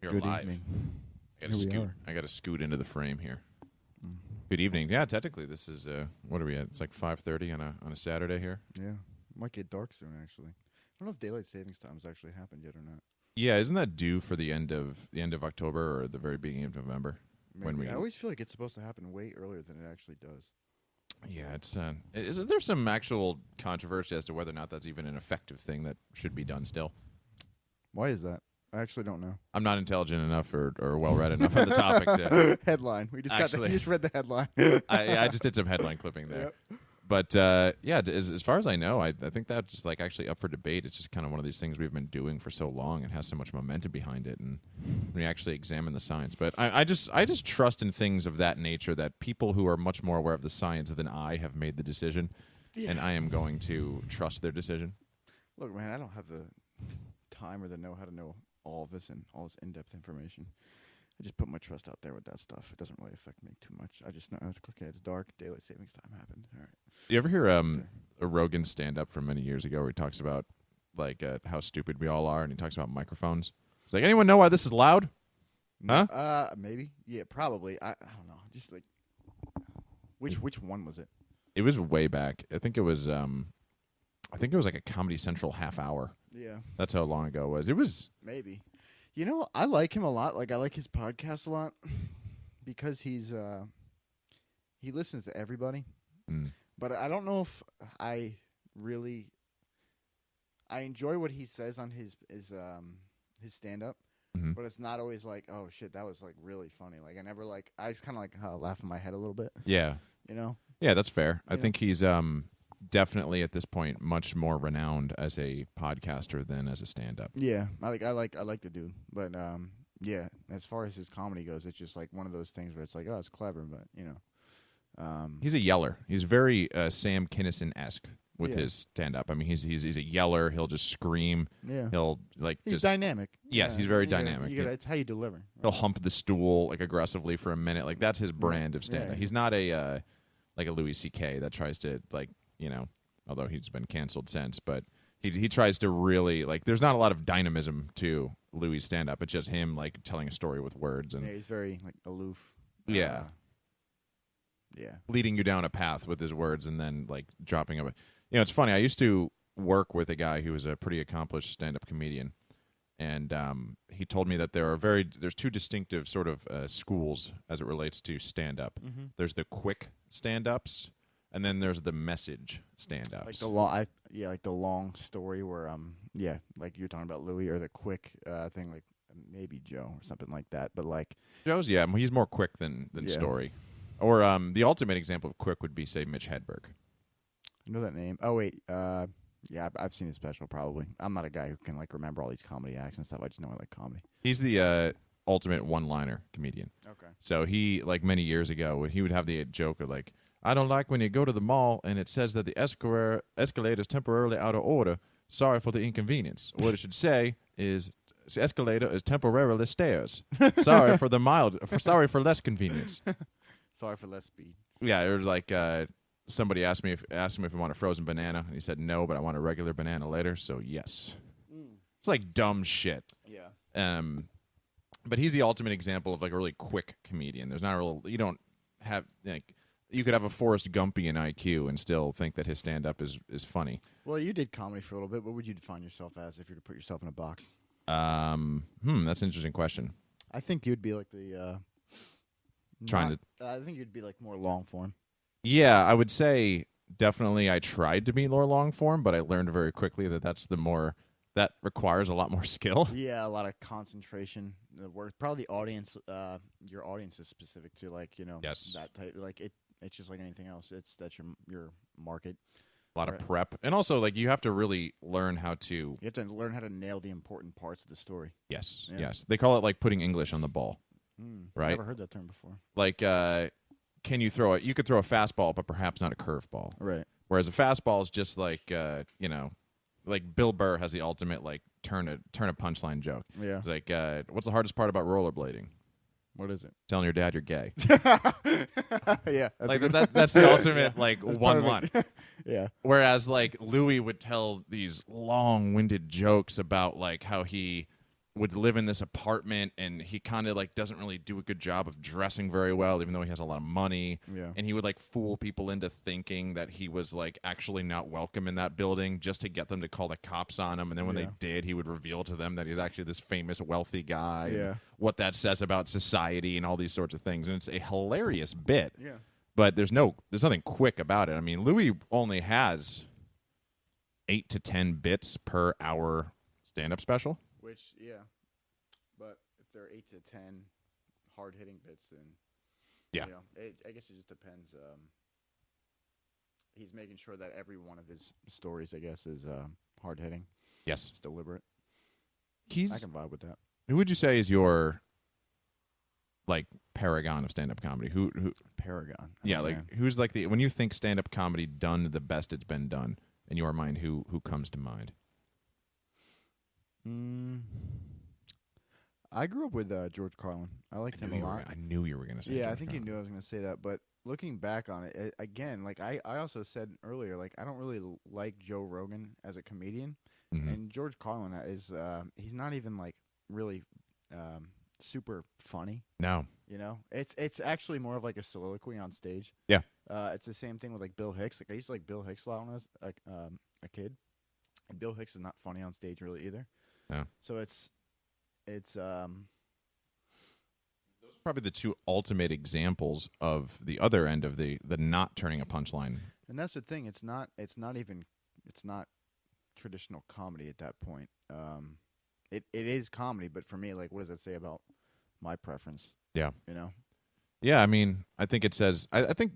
You're Good live. evening. I got to scoot into the frame here. Mm-hmm. Good evening. Yeah, technically this is what are we at? It's like 5:30 on a Saturday here. Yeah, might get dark soon. Actually, I don't know if daylight savings time has actually happened yet or not. Yeah, isn't that due for the end of October or the very beginning of November? Maybe. I always feel like it's supposed to happen way earlier than it actually does. Yeah, it's isn't there some actual controversy as to whether or not that's even an effective thing that should be done still? Why is that? I actually don't know. I'm not intelligent enough or well read enough on the topic to Headline. We just Actually. you just read the headline. I just did some headline clipping there. Yep. But yeah, as far as I know, I think that's just like actually up for debate. It's just kind of one of these things we've been doing for so long and has so much momentum behind it, and we actually examine the science. But I just trust in things of that nature that people who are much more aware of the science than I have made the decision, and I am going to trust their decision. Look, man, I don't have the time or the know how to know all of this and all this in-depth information. I just put my trust out there with that stuff. It doesn't really affect me too much. I just know it's okay. It's dark. Daylight savings time happened. All right. You ever hear a Rogan stand-up from many years ago where he talks about like how stupid we all are, and he talks about microphones? It's like, anyone know why this is loud? Huh? Maybe. Yeah, probably. I don't know. Just like which one was it? It was way back. I think it was like a Comedy Central half hour. Yeah. That's how long ago it was. It was Maybe. You know, I like him a lot. Like, I like his podcast a lot because he listens to everybody. But I don't know if I enjoy what he says on his stand-up, but it's not always like, oh, shit, that was, like, really funny. Like, I just kind of, like, laugh in my head a little bit. Yeah. You know? Yeah, that's fair. Yeah. I think he's definitely at this point much more renowned as a podcaster than as a stand-up. Yeah, I like the dude, but yeah, as far as his comedy goes, it's just like one of those things where it's like, oh, it's clever, but you know, He's a yeller. He's very Sam Kinison-esque with his stand-up. I mean, he's a yeller. He'll just scream. Yeah, He'll like he's just dynamic. Yes, he's very dynamic. It's how you deliver. He'll hump the stool like aggressively for a minute. Like that's his brand of stand-up. Yeah. He's not a like a Louis C.K. that tries to like, you know, although he's been canceled since, but he tries to really, like, there's not a lot of dynamism to Louis' stand-up. It's just him, like, telling a story with words. And Yeah, he's very, like, aloof. Yeah. Yeah. Leading you down a path with his words and then, like, dropping a... You know, it's funny. I used to work with a guy who was a pretty accomplished stand-up comedian, and he told me that there's two distinctive sort of schools as it relates to stand-up. Mm-hmm. There's the quick stand-ups, and then there's the message stand-ups. Like like the long story where like you're talking about Louis, or the quick thing, like maybe Joe or something like that. But like Joe's, he's more quick than story. Or the ultimate example of quick would be, say, Mitch Hedberg. I know that name. Oh wait, yeah, I've seen his special probably. I'm not a guy who can like remember all these comedy acts and stuff. I just know I like comedy. He's the ultimate one-liner comedian. Okay. So he, like many years ago, he would have the joke of like, I don't like when you go to the mall and it says that the escalator is temporarily out of order. Sorry for the inconvenience. What it should say is, the escalator is temporarily stairs. Sorry for sorry for less convenience. Sorry for less speed. Yeah, it was like somebody asked him if he wanted a frozen banana, and he said no, but I want a regular banana later, so yes. It's like dumb shit. Yeah. But he's the ultimate example of like a really quick comedian. There's not a real, you don't have like, you could have a Forrest Gumpian IQ and still think that his stand-up is funny. Well, you did comedy for a little bit. What would you define yourself as if you were to put yourself in a box? That's an interesting question. I think you'd be like the I think you'd be like more long form. Yeah, I would say definitely I tried to be more long form, but I learned very quickly that requires a lot more skill. Yeah, a lot of concentration. The work, probably the audience. Your audience is specific to, like, you know, Yes. that type. Like it's just like anything else. That's your market. A lot of prep, and also like you have to really learn how to. You have to learn how to nail the important parts of the story. Yes, Yeah. yes. They call it like putting English on the ball, right? Never heard that term before. Like, can you throw it? You could throw a fastball, but perhaps not a curveball. Right. Whereas a fastball is just like, you know, like Bill Burr has the ultimate like turn a punchline joke. Yeah. It's like, what's the hardest part about rollerblading? What is it? Telling your dad you're gay. Yeah. Like that's the ultimate like one line. Yeah. Whereas like Louis would tell these long-winded jokes about like how he would live in this apartment, and he kind of like doesn't really do a good job of dressing very well, even though he has a lot of money. Yeah. And he would like fool people into thinking that he was like actually not welcome in that building just to get them to call the cops on him. And then when they did, he would reveal to them that he's actually this famous wealthy guy. Yeah. And what that says about society and all these sorts of things. And it's a hilarious bit. Yeah. But there's nothing quick about it. I mean, Louis only has 8 to 10 bits per hour stand-up special. Which, yeah. But if they're 8 to 10 hard-hitting bits, then, Yeah. you know, I guess it just depends. He's making sure that every one of his stories, I guess, is hard-hitting. Yes. It's deliberate. I He's. can vibe with that. Who would you say is your like paragon of stand-up comedy? Who Paragon. Yeah, Oh, like man. who's like the when you think stand-up comedy done the best it's been done in your mind, who comes to mind? I grew up with George Carlin. I liked him a lot. I knew you were going to say. Yeah, I George think you Carlin. knew I was going to say that. But looking back on it, again, like I also said earlier, like I don't really like Joe Rogan as a comedian. Mhm. And George Carlin is he's not even like really super funny. No. You know, it's actually more of like a soliloquy on stage. Yeah. It's the same thing with like Bill Hicks. Like I used to like Bill Hicks a lot when I was like a kid. And Bill Hicks is not funny on stage really either. No. So it's Those are probably the two ultimate examples of the other end of the not turning a punchline. and that's the thing. It's not traditional comedy at that point. It is comedy, but for me, like, what does that say about my preference? Yeah. You know, Yeah, I mean, I think it says. I think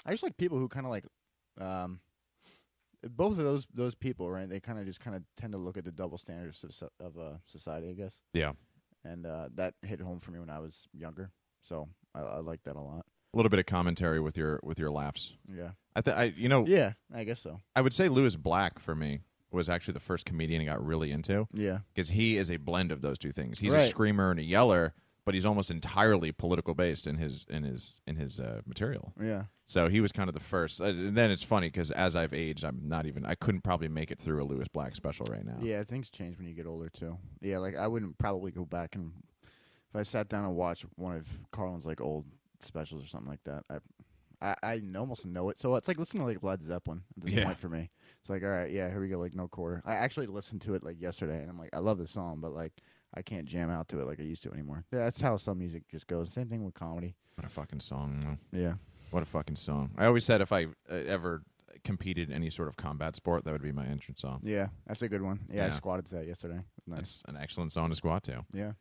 I just like people who kind of like, both of those people, right? They kind of tend to look at the double standards of society, I guess. Yeah. And that hit home for me when I was younger, so I like that a lot. a little bit of commentary with your laughs. Yeah. Yeah, I guess so. I would say Lewis Black for me was actually the first comedian I got really into. Yeah. Because he is a blend of those two things. He's a Right. screamer and a yeller, but he's almost entirely political based in his material. Yeah. So he was kind of the first. And then it's funny because as I've aged, I couldn't probably make it through a Lewis Black special right now. Yeah, things change when you get older too. Yeah, like I wouldn't probably go back and if I sat down and watched one of Carlin's like old specials or something like that. I almost know it. So it's like listening to like Led Zeppelin at this point for me. It's like, all right, yeah, here we go, like No Quarter. I actually listened to it like yesterday and I'm like, I love this song, but like I can't jam out to it like I used to anymore. Yeah, that's how some music just goes. Same thing with comedy. What a fucking song, though. Yeah. What a fucking song. I always said if I ever competed in any sort of combat sport, that would be my entrance song. Yeah, that's a good one. Yeah, I Yeah. squatted to that yesterday. It was nice. That's an excellent song to squat to. Yeah.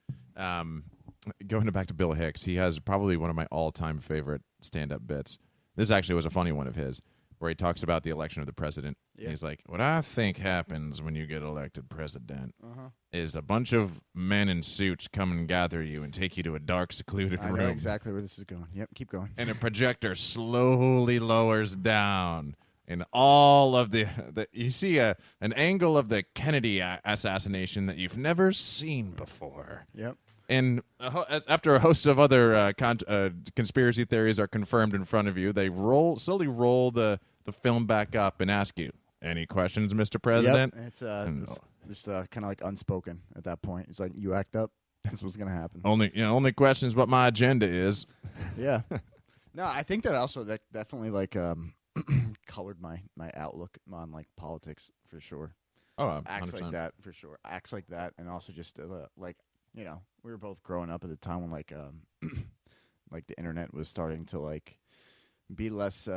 Going back to Bill Hicks, he has probably one of my all-time favorite stand-up bits. This actually was a funny one of his, where he talks about the election of the president. Yeah. He's like, what I think happens when you get elected president is a bunch of men in suits come and gather you and take you to a dark, secluded I room. know exactly where this is going. Yep, keep going. And a projector slowly lowers down. And all of the you see an angle of the Kennedy assassination that you've never seen before. Yep. And after a host of other conspiracy theories are confirmed in front of you, they slowly roll the film back up and ask you, any questions, Mr. President? Yep. It's just kind of like unspoken at that point. It's like, you act up, that's what's going to happen. Only questions what my agenda is. Yeah. No, I think that also that definitely like colored my outlook on like politics for sure. Oh, Acts 100%. like that for sure. Acts like that, and also just like, you know, we were both growing up at the time when like like the internet was starting to like be less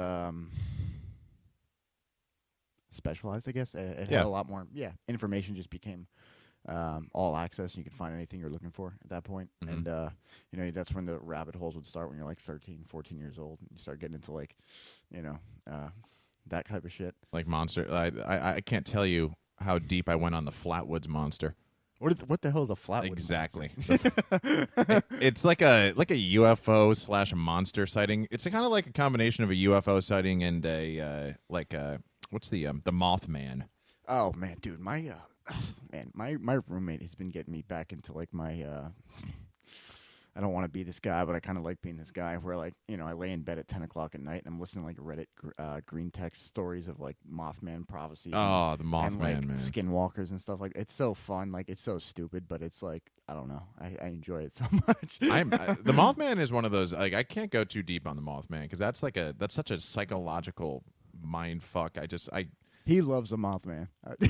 specialized, I guess. It had a lot more information just became all access, and you could find anything you're looking for at that point. And you know, that's when the rabbit holes would start when you're like 13, 14 years old, and you start getting into like, you know, that type of shit. Like Monster. I can't tell you how deep I went on the Flatwoods Monster. What the hell is a flatwood? Exactly. It's like a UFO / monster sighting. It's kind of like a combination of a UFO sighting and a what's the Mothman. Oh man, dude, my roommate has been getting me back into like my I don't want to be this guy, but I kind of like being this guy where, like, you know, I lay in bed at 10 o'clock at night and I'm listening to, like, Reddit green text stories of, like, Mothman prophecies. Oh, the and Mothman, like, man. skinwalkers and stuff. Like, it's so fun. Like, it's so stupid, but it's like, I don't know. I enjoy it so much. The Mothman is one of those, like, I can't go too deep on the Mothman because that's such a psychological mind fuck. He loves the Mothman.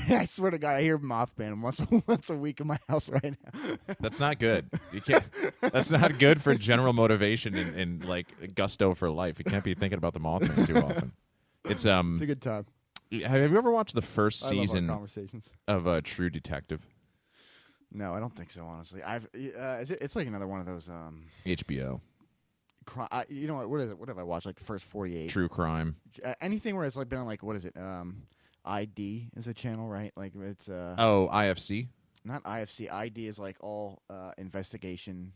I swear to God, I hear Mothman once a week in my house right now. That's not good. You can't. That's not good for general motivation and like gusto for life. You can't be thinking about the Mothman too often. It's It's a good time. Have you ever watched the first I love our season conversations. of True Detective? No, I don't think so. Honestly, it's like another one of those. HBO. You know what? What is it? What have I watched? Like the first 48. True crime. Anything where it's like been on, like, what is it? ID is a channel, right? Like it's IFC. not IFC. ID is like all investigation.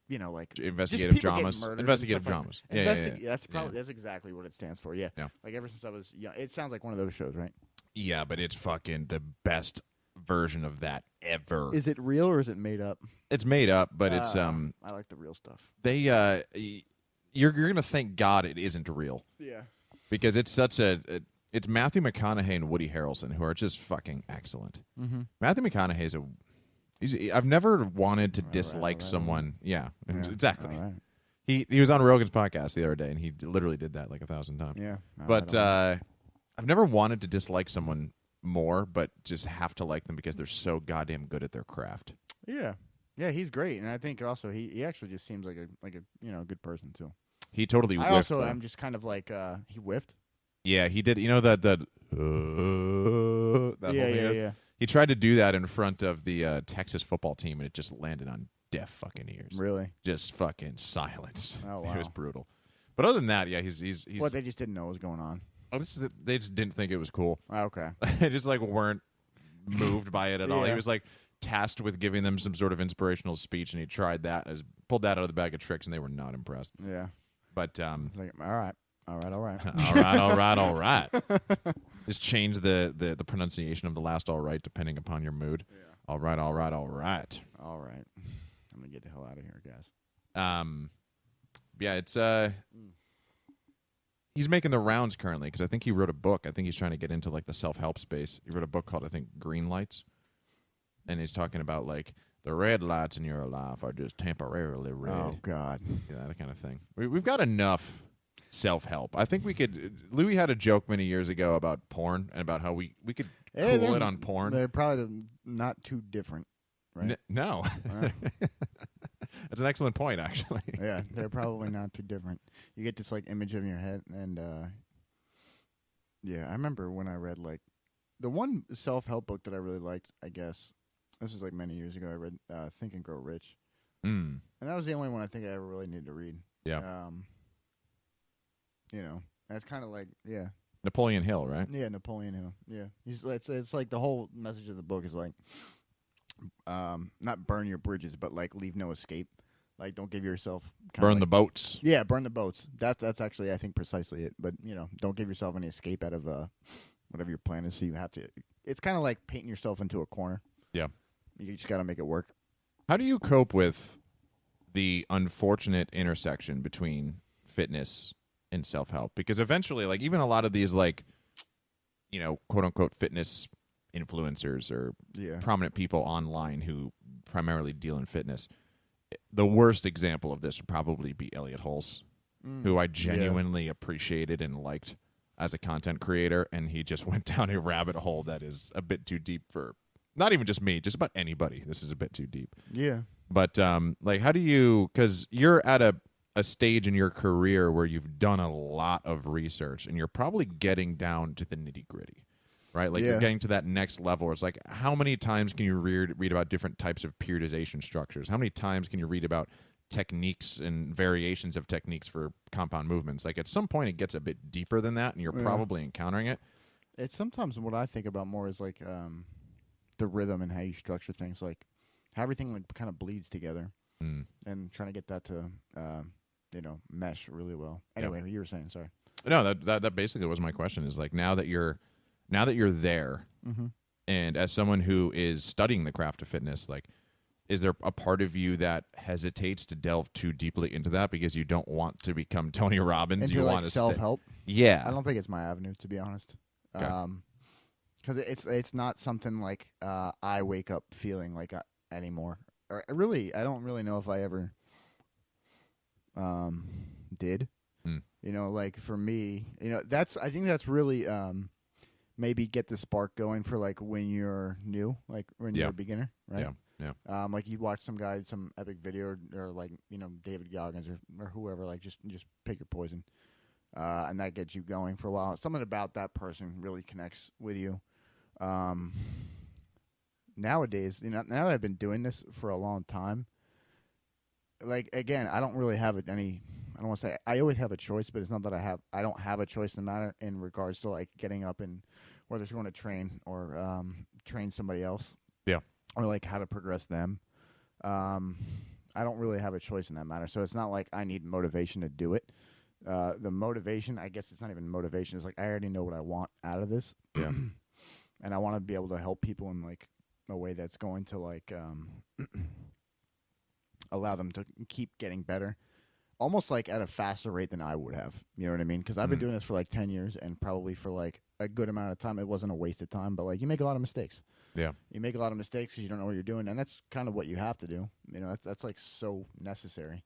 You know, like Investigative just people getting dramas. murdered and Investigative stuff like dramas. that. Yeah. That's probably that's exactly what it stands for. Yeah. Yeah. Like ever since I was young, it sounds like one of those shows, right? Yeah, but it's fucking the best version of that ever. Is it real or is it made up? It's made up, but it's I like the real stuff. You're gonna thank God it isn't real. Yeah. Because it's such it's Matthew McConaughey and Woody Harrelson who are just fucking excellent. Mm-hmm. Matthew McConaughey's I've never wanted to dislike right. someone. Yeah, Yeah. exactly. All right. He was on Rogan's podcast the other day, and he literally did that like 1,000 times. Yeah. But I've never wanted to dislike someone more, but just have to like them because they're so goddamn good at their craft. yeah. Yeah, he's great, and I think also he actually just seems like a good person too. He totally I whiffed. also though. am just kind of like he whiffed. Yeah, he did. You know that that whole thing is? yeah. He tried to do that in front of the Texas football team, and it just landed on deaf fucking ears. Really? Just fucking silence. Oh, wow. It was brutal. But other than that, yeah, he's What, they just didn't know what was going on. oh, they just didn't think it was cool. Oh, okay. They just like weren't moved by it at all. He Yeah. was like tasked with giving them some sort of inspirational speech, and he tried that, pulled that out of the bag of tricks, and they were not impressed. Yeah. But It's like, all right. all right. Just change the pronunciation of the last all right depending upon your mood. Yeah. All right. All right. I'm gonna get the hell out of here, guys. Yeah, it's he's making the rounds currently because I think he wrote a book. I think he's trying to get into like the self-help space. He wrote a book called, I think, Green Lights, and he's talking about like the red lights in your life are just temporarily red. Oh God. Yeah, that kind of thing. We've got enough self-help. I think we could. Louis had a joke many years ago about porn and about how we could cool it on porn. They're probably not too different, right? No. That's an excellent point, actually. Yeah, they're probably not too different. You get this like image in your head, and yeah, I remember when I read like the one self-help book that I really liked. I guess this was like many years ago. I read Think and Grow Rich, and that was the only one I think I ever really needed to read. Yeah. You know, that's kind of like Napoleon Hill, right? Yeah, Napoleon Hill. Yeah, it's like the whole message of the book is like, not burn your bridges, but like leave no escape. Like don't give yourself Burn the boats. Yeah, burn the boats. That's actually I think precisely it. But you know, don't give yourself any escape out of whatever your plan is. So you have to. It's kind of like painting yourself into a corner. Yeah, you just got to make it work. How do you cope with the unfortunate intersection between fitness and self-help? Because eventually, like even a lot of these like, you know, quote unquote fitness influencers or prominent people online who primarily deal in fitness, the worst example of this would probably be Elliot Hulse, who I genuinely appreciated and liked as a content creator, and he just went down a rabbit hole that is a bit too deep for not even just me, just about anybody. This is a bit too deep. Yeah. But like how do you, because you're at a stage in your career where you've done a lot of research and you're probably getting down to the nitty-gritty, right? Like you're getting to that next level where it's like, how many times can you read about different types of periodization structures? How many times can you read about techniques and variations of techniques for compound movements? Like at some point it gets a bit deeper than that and you're probably encountering it. It's sometimes what I think about more is like the rhythm and how you structure things, like how everything like kind of bleeds together and trying to get that to mesh really well. Anyway, what you were saying, sorry. No, that basically was my question, is like now that you're there and as someone who is studying the craft of fitness, like is there a part of you that hesitates to delve too deeply into that because you don't want to become Tony Robbins? Into you like want to self-help? Yeah. I don't think it's my avenue, to be honest. Okay. Because it's not something like I wake up feeling like anymore. Or really, I don't really know if I ever did. You know, like for me, you know, I think that's really maybe get the spark going for like when you're new, like when you're a beginner, right? Yeah. Like you watch some epic video or like, you know, David Goggins or whoever, like just pick your poison. And that gets you going for a while. Something about that person really connects with you. Nowadays, you know, now that I've been doing this for a long time, like again, I don't really have any. I don't want to say I always have a choice, but it's not that I don't have a choice in the matter in regards to like getting up and whether it's going to train or train somebody else. Yeah. Or like how to progress them. I don't really have a choice in that matter. So it's not like I need motivation to do it. The motivation, I guess it's not even motivation. It's like I already know what I want out of this. Yeah. And I want to be able to help people in like a way that's going to like allow them to keep getting better. Almost like at a faster rate than I would have. You know what I mean? Because I've been doing this for like 10 years and probably for like a good amount of time. It wasn't a waste of time, but like you make a lot of mistakes. Yeah. You make a lot of mistakes because you don't know what you're doing. And that's kind of what you have to do. You know, that's like so necessary.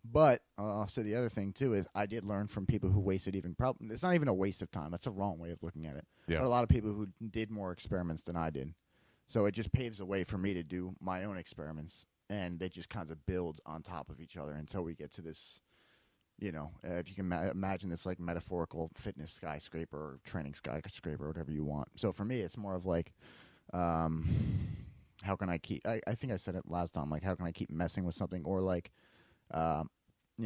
But I'll say the other thing too is I did learn from people who wasted even it's not even a waste of time. That's a wrong way of looking at it. Yeah. But a lot of people who did more experiments than I did. So it just paves the way for me to do my own experiments. And they just kind of build on top of each other until we get to this, you know, if you can imagine this like metaphorical fitness skyscraper or training skyscraper, whatever you want. So for me, it's more of like, how can I keep, I think I said it last time, like how can I keep messing with something or like, you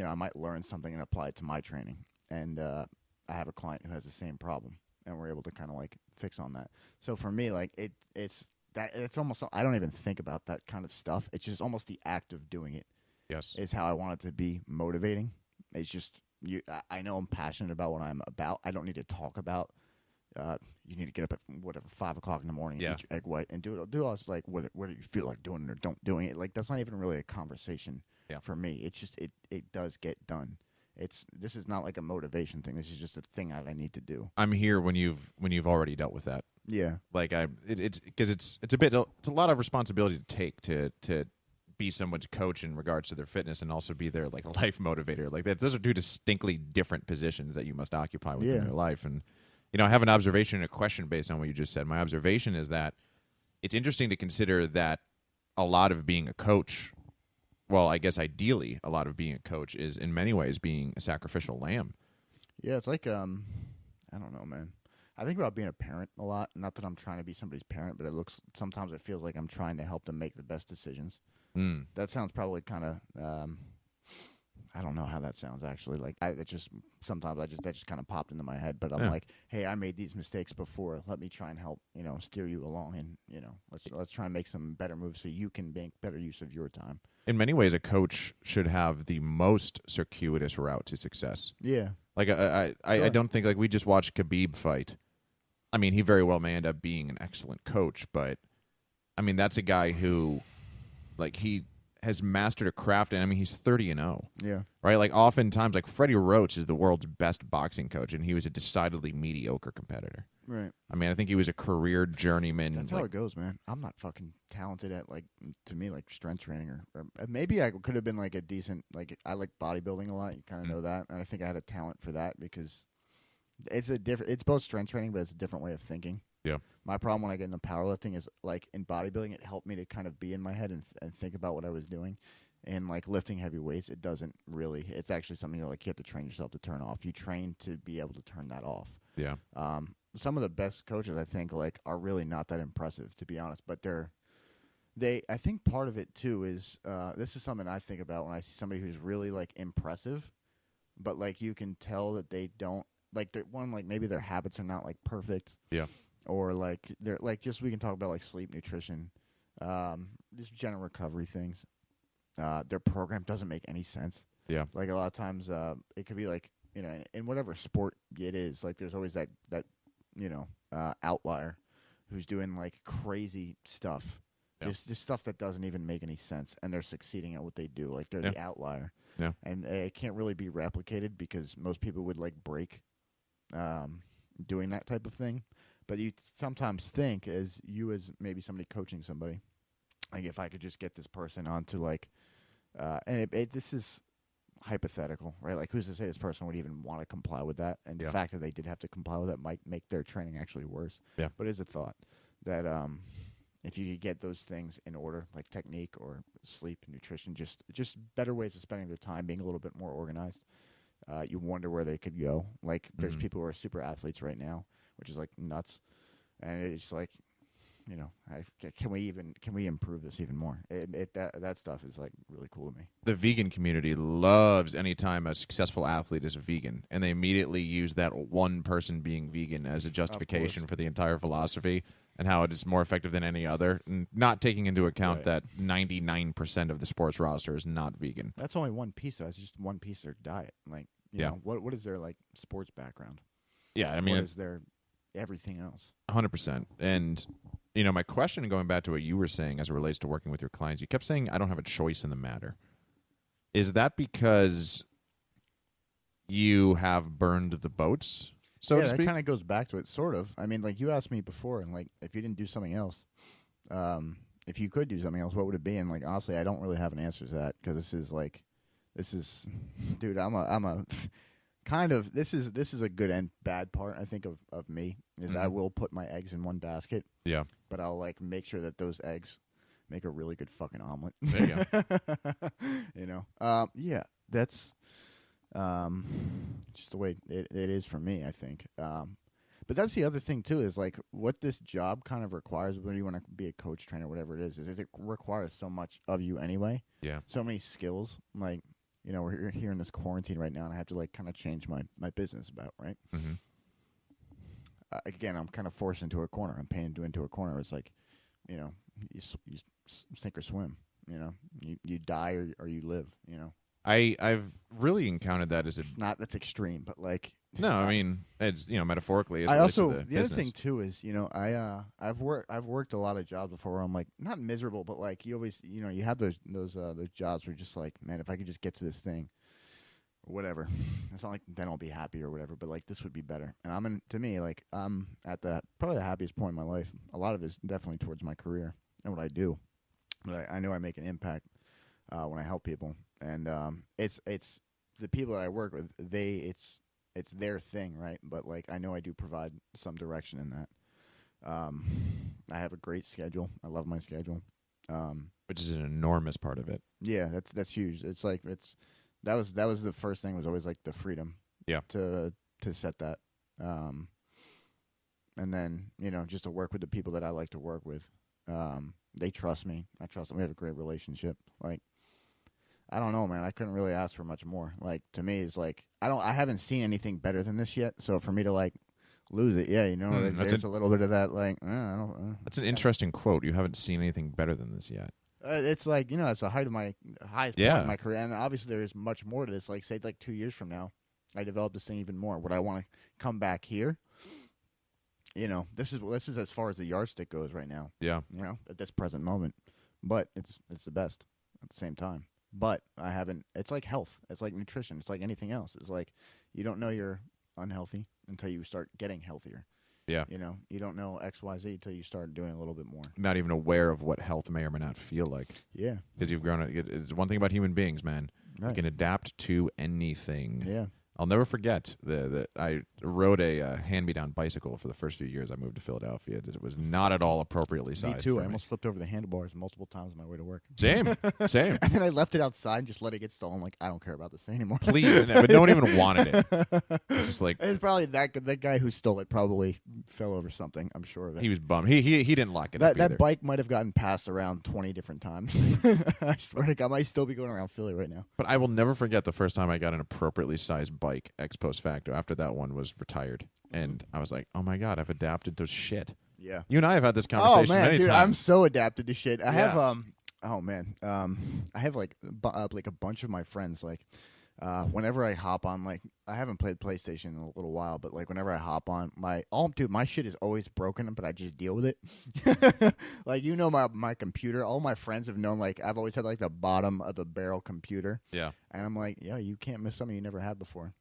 know, I might learn something and apply it to my training. And I have a client who has the same problem and we're able to kind of like fix on that. So for me, like it's almost, I don't even think about that kind of stuff. It's just almost the act of doing it. Yes. Is how I want it to be motivating. It's just, I know I'm passionate about what I'm about. I don't need to talk about, you need to get up at whatever, 5 o'clock in the morning and eat your egg white and do all this, like, what do you feel like doing or don't doing it? Like, that's not even really a conversation for me. It's just, it does get done. This is not like a motivation thing. This is just a thing that I need to do. I'm here when you've already dealt with that. Yeah. Like it's because it's a lot of responsibility to take to be someone's coach in regards to their fitness and also be their like life motivator. Like those are two distinctly different positions that you must occupy within your life. And you know, I have an observation and a question based on what you just said. My observation is that it's interesting to consider that a lot of being a coach, well, I guess ideally a lot of being a coach is in many ways being a sacrificial lamb. Yeah, it's like I don't know, man. I think about being a parent a lot. Not that I'm trying to be somebody's parent, but sometimes it feels like I'm trying to help them make the best decisions. That sounds probably kind of, I don't know how that sounds actually. Like that just kind of popped into my head. But I'm like, hey, I made these mistakes before. Let me try and help, you know, steer you along, and you know, let's try and make some better moves so you can make better use of your time. In many ways, a coach should have the most circuitous route to success. Yeah. Like I don't think like we just watched Khabib fight. I mean, he very well may end up being an excellent coach, but I mean, that's a guy who, like, he has mastered a craft, and I mean, he's 30-0. Yeah. Right? Like, oftentimes, like, Freddie Roach is the world's best boxing coach, and he was a decidedly mediocre competitor. Right. I mean, I think he was a career journeyman. That's how it goes, man. I'm not fucking talented at, like, to me, like, strength training, or maybe I could have been, like, a decent, like, I like bodybuilding a lot. You kind of know that, and I think I had a talent for that because it's both strength training, but it's a different way of thinking. Yeah. My problem when I get into powerlifting is, like, in bodybuilding, it helped me to kind of be in my head and think about what I was doing. And, like, lifting heavy weights, it doesn't really. It's actually something you have to train yourself to turn off. You train to be able to turn that off. Yeah. Some of the best coaches, I think, like, are really not that impressive, to be honest. But I think part of it, too, is this is something I think about when I see somebody who's really, like, impressive, but, like, you can tell that they don't, like, maybe their habits are not, like, perfect. Yeah. Or like they're like just we can talk about like sleep, nutrition, just general recovery things. Their program doesn't make any sense. Yeah. Like a lot of times, it could be like, you know, in whatever sport it is, like there's always that you know, outlier who's doing like crazy stuff. Yeah. There's stuff that doesn't even make any sense, and they're succeeding at what they do. Like they're the outlier. Yeah. And it can't really be replicated because most people would like break doing that type of thing. But you sometimes think as maybe somebody coaching somebody, like if I could just get this person onto like, and this is hypothetical, right? Like who's to say this person would even want to comply with that? And the fact that they did have to comply with that might make their training actually worse. Yeah. But it's a thought that if you could get those things in order, like technique or sleep, nutrition, just better ways of spending their time, being a little bit more organized, you wonder where they could go. Like there's people who are super athletes right now, which is like nuts, and it's like, you know, can we improve this even more? That stuff is like really cool to me. The vegan community loves anytime a successful athlete is a vegan, and they immediately use that one person being vegan as a justification for the entire philosophy and how it is more effective than any other, and not taking into account that 99% of the sports roster is not vegan. That's only one piece. That's just one piece of their diet. Like, you know, what is their like sports background? Yeah, I mean, what is their everything else? 100%. And you know, my question, going back to what you were saying as it relates to working with your clients, you kept saying, I don't have a choice in the matter. Is that because you have burned the boats, so to speak? That kind of goes back to it, sort of. I mean, like you asked me before, and like if you didn't do something else, if you could do something else, what would it be? And like honestly, I don't really have an answer to that because this is, dude, I'm a kind of this is a good and bad part I think of me is I will put my eggs in one basket. Yeah. But I'll like make sure that those eggs make a really good fucking omelet. There you go. You know. Yeah, that's just the way it is for me, I think. But that's the other thing too is like what this job kind of requires, whether you want to be a coach, trainer, whatever it is it requires so much of you anyway. Yeah. So many skills. Like, you know, we're here in this quarantine right now, and I have to like kind of change my business about, right? Mm-hmm. Again, I'm kind of forced into a corner. I'm painted into a corner. It's like, you know, you sink or swim. You know, you die or you live. You know. I've really encountered that as that's extreme, but like. No, I mean it's, you know, metaphorically. I also the other thing too is, you know, I've worked a lot of jobs before where I'm like not miserable, but like you always, you know, you have those jobs where you're just like, man, if I could just get to this thing, or whatever. It's not like then I'll be happy or whatever, but like this would be better. And to me, like I'm at probably the happiest point in my life. A lot of it is definitely towards my career and what I do, but I know I make an impact when I help people, and it's the people that I work with. It's their thing, right? But like I know I do provide some direction in that. I have a great schedule. I love my schedule, which is an enormous part of it. Yeah, that's huge. It's like that was the first thing, was always like the freedom. Yeah. To set that, and then, you know, just to work with the people that I like to work with. They trust me. I trust them. We have a great relationship. Like, I don't know, man. I couldn't really ask for much more. Like, to me, it's like I haven't seen anything better than this yet. So for me to like lose it, yeah, you know, there's a little bit of that. Like, I don't. That's an interesting quote. You haven't seen anything better than this yet. It's like, you know, it's the height of my highest point in my career, and obviously there is much more to this. Like, say, like 2 years from now, I develop this thing even more. Would I want to come back here? You know, this is as far as the yardstick goes right now. Yeah, you know, at this present moment, but it's the best at the same time. But I haven't. It's like health. It's like nutrition. It's like anything else. It's like you don't know you're unhealthy until you start getting healthier. Yeah. You know, you don't know XYZ until you start doing a little bit more. Not even aware of what health may or may not feel like. Yeah. Because you've grown. It's one thing about human beings, man. Right. You can adapt to anything. Yeah. I'll never forget that I rode a hand-me-down bicycle for the first few years I moved to Philadelphia. It was not at all appropriately sized. Me too. I almost flipped over the handlebars multiple times on my way to work. Same. And then I left it outside and just let it get stolen. Like, I don't care about this thing anymore. Please, but no one even wanted it. Just like, it's probably that guy who stole it probably fell over something. I'm sure of it. He was bummed. He didn't lock it up either. That bike might have gotten passed around 20 different times. I swear to God, I might still be going around Philly right now. But I will never forget the first time I got an appropriately sized bike ex post facto after that one was retired. And I was like, oh my God, I've adapted to shit. Yeah. You and I have had this conversation many times. I'm so adapted to shit. I have I have like a bunch of my friends, like whenever I hop on, like, I haven't played PlayStation in a little while, but like whenever I hop on, my shit is always broken, but I just deal with it. Like, my computer, all my friends have known, like, I've always had like the bottom of the barrel computer. Yeah. And I'm like, yeah, you can't miss something you never had before.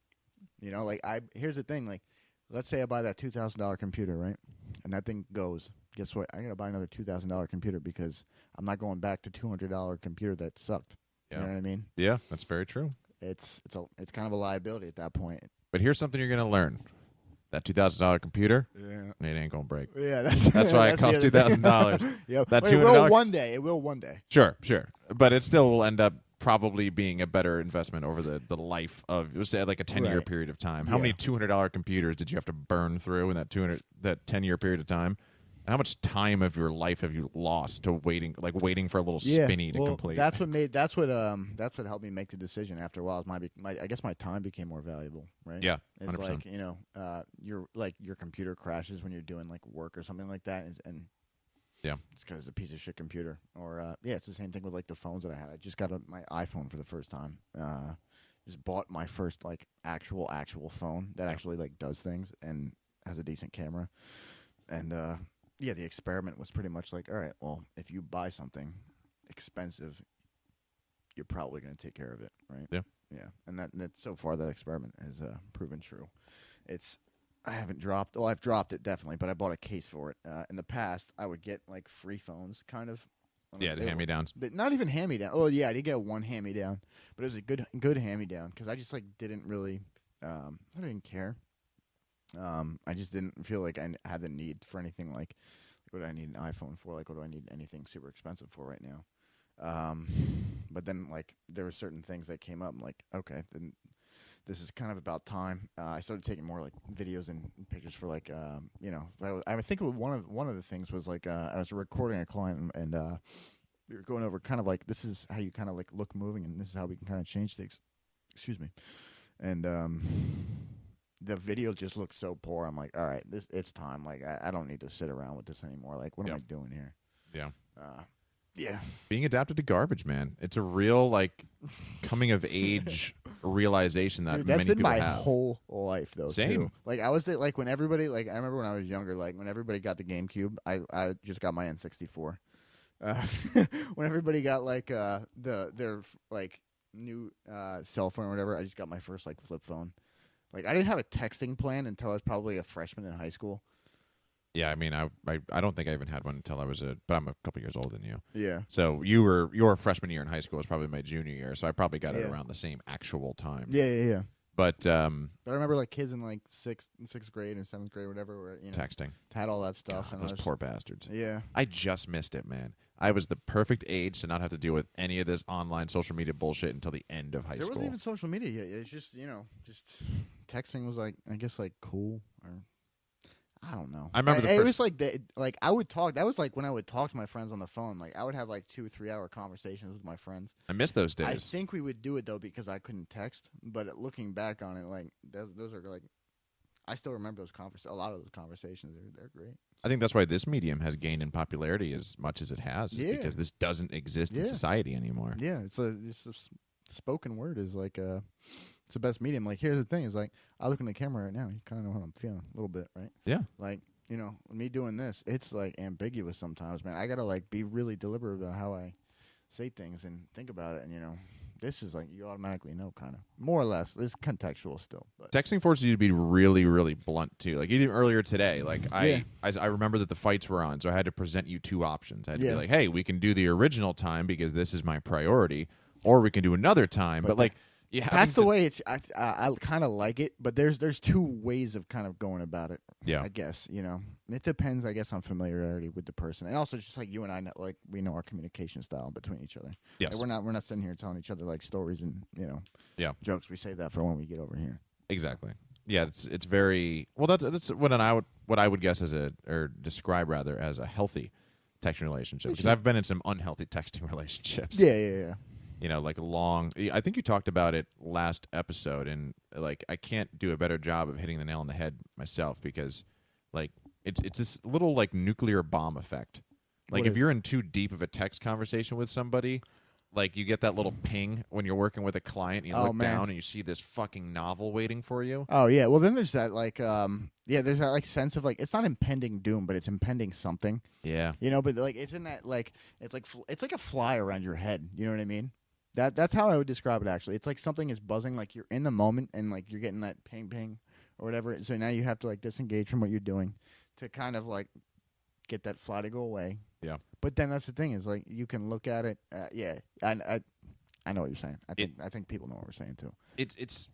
Like, here's the thing, like, let's say I buy that $2,000 computer, right? And that thing goes. Guess what? I got to buy another $2,000 computer because I'm not going back to $200 computer that sucked. Yeah. You know what I mean? Yeah, that's very true. It's kind of a liability at that point. But here's something you're gonna learn: that $2,000 computer, Yeah, it ain't gonna break. yeah. That's why it costs $2,000. Yeah, That it will $200 one day. It will one day. Sure, but it still will end up probably being a better investment over the life of, let's say, like a 10-year Right. period of time. How Yeah. many $200 computers did you have to burn through in that 10-year period of time? And how much time of your life have you lost to waiting for a little spinny to complete? That's what helped me make the decision after a while. I guess my time became more valuable, right? Yeah, It's 100%. like your computer crashes when you're doing like work or something like that, and Yeah. it's because it's a piece of shit computer. Or it's the same thing with like the phones that I had. I just got my iPhone for the first time. Just bought my first like actual phone that actually like does things and has a decent camera, and the experiment was pretty much like, all right, well, if you buy something expensive, you're probably going to take care of it, right? Yeah. Yeah, and that so far that experiment has proven true. I haven't dropped. Well, I've dropped it definitely, but I bought a case for it. In the past, I would get like free phones, kind of. Yeah, the hand-me-downs. But not even hand-me-down. Oh yeah, I did get one hand-me-down, but it was a good hand-me-down because I just like didn't really, I didn't care. I just didn't feel like I had the need for anything like, what do I need an iPhone for? Like, what do I need anything super expensive for right now? But then, like, there were certain things that came up. I'm like, okay, then this is kind of about time. I started taking more, like, videos and pictures for, like, I think one of the things was, like, I was recording a client, and we were going over kind of, like, this is how you kind of, like, look moving, and this is how we can kind of change things. Excuse me. And the video just looked so poor. I'm like, all right, it's time. Like, I don't need to sit around with this anymore. Like, what am I doing here? Yeah. Yeah. Being adapted to garbage, man. It's a real, like, coming of age realization that Dude, many that's been people my have. whole life, though. Same. Too. Like, I was like when everybody, like, I remember when I was younger, like when everybody got the GameCube, I just got my N64. When everybody got like their like new cell phone or whatever, I just got my first like flip phone. Like, I didn't have a texting plan until I was probably a freshman in high school. Yeah, I mean, I don't think I even had one until I was but I'm a couple years older than you. Yeah. So your freshman year in high school was probably my junior year, so I probably got it Yeah. around the same actual time. Yeah. But But I remember like kids in like sixth grade and seventh grade or whatever, where texting, had all that stuff. God, And those poor bastards. Yeah. I just missed it, man. I was the perfect age to not have to deal with any of this online social media bullshit until the end of high There school. wasn't even social media yet. It's just just texting was like, I guess, like cool, or I don't know. I remember it was like I would talk. That was like when I would talk to my friends on the phone. Like, I would have like 2-3 hour conversations with my friends. I miss those days. I think we would do it though because I couldn't text. But looking back on it, like those are like, I still remember those a lot of those conversations. They're great. I think that's why this medium has gained in popularity as much as it has, is Yeah. because this doesn't exist in Yeah. society anymore. Yeah, it's a spoken word is like it's the best medium. Like, here's the thing: is like, I look in the camera right now. You kind of know how I'm feeling a little bit, right? Yeah. Like, me doing this, it's like ambiguous sometimes, man. I gotta like be really deliberate about how I say things and think about it, and this is like you automatically know, kind of more or less. It's contextual still, but Texting forces you to be really, really blunt too. Like, even earlier today, like I remember that the fights were on, so I had to present you two options. I had to be Yeah. like, hey, we can do the original time because this is my priority, or we can do another time. But like, yeah, that's the way it's. I kind of like it, but there's two ways of kind of going about it. Yeah. I guess it depends. I guess on familiarity with the person, and also just like you and I, like we know our communication style between each other. Yes. Like, we're not sitting here telling each other like stories and Yeah. jokes. We save that for when we get over here. Exactly. Yeah, it's very well. That's what I would guess or describe rather as a healthy texting relationship, because I've been in some unhealthy texting relationships. Yeah. Like long. I think you talked about it last episode, and like I can't do a better job of hitting the nail on the head myself, because like it's this little like nuclear bomb effect. Like, if you're in too deep of a text conversation with somebody, Like you get that little ping when you're working with a client, and you look man. down and you see this fucking novel waiting for you. Oh yeah, well then there's that like there's that like sense of like it's not impending doom, but it's impending something. Yeah. You know, but like it's in that like it's like a fly around your head. You know what I mean? That's how I would describe it. Actually, it's like something is buzzing, like you're in the moment, and like you're getting that ping ping or whatever. So now you have to like disengage from what you're doing to kind of like get that fly to go away. Yeah. But then that's the thing is like you can look at it. I know what you're saying. I think people know what we're saying too. It's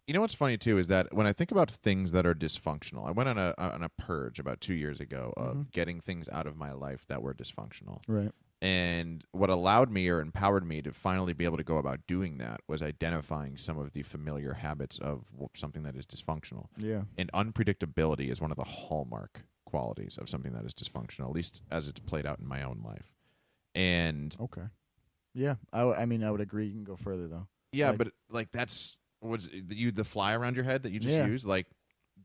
you know what's funny too is that when I think about things that are dysfunctional, I went on a purge about 2 years ago of getting things out of my life that were dysfunctional. Right. And what allowed me or empowered me to finally be able to go about doing that was identifying some of the familiar habits of something that is dysfunctional. Yeah. And unpredictability is one of the hallmark qualities of something that is dysfunctional, at least as it's played out in my own life. And okay. Yeah. I mean, I would agree. You can go further though. yeah, like, but like that's the fly around your head that you just Yeah. used. Like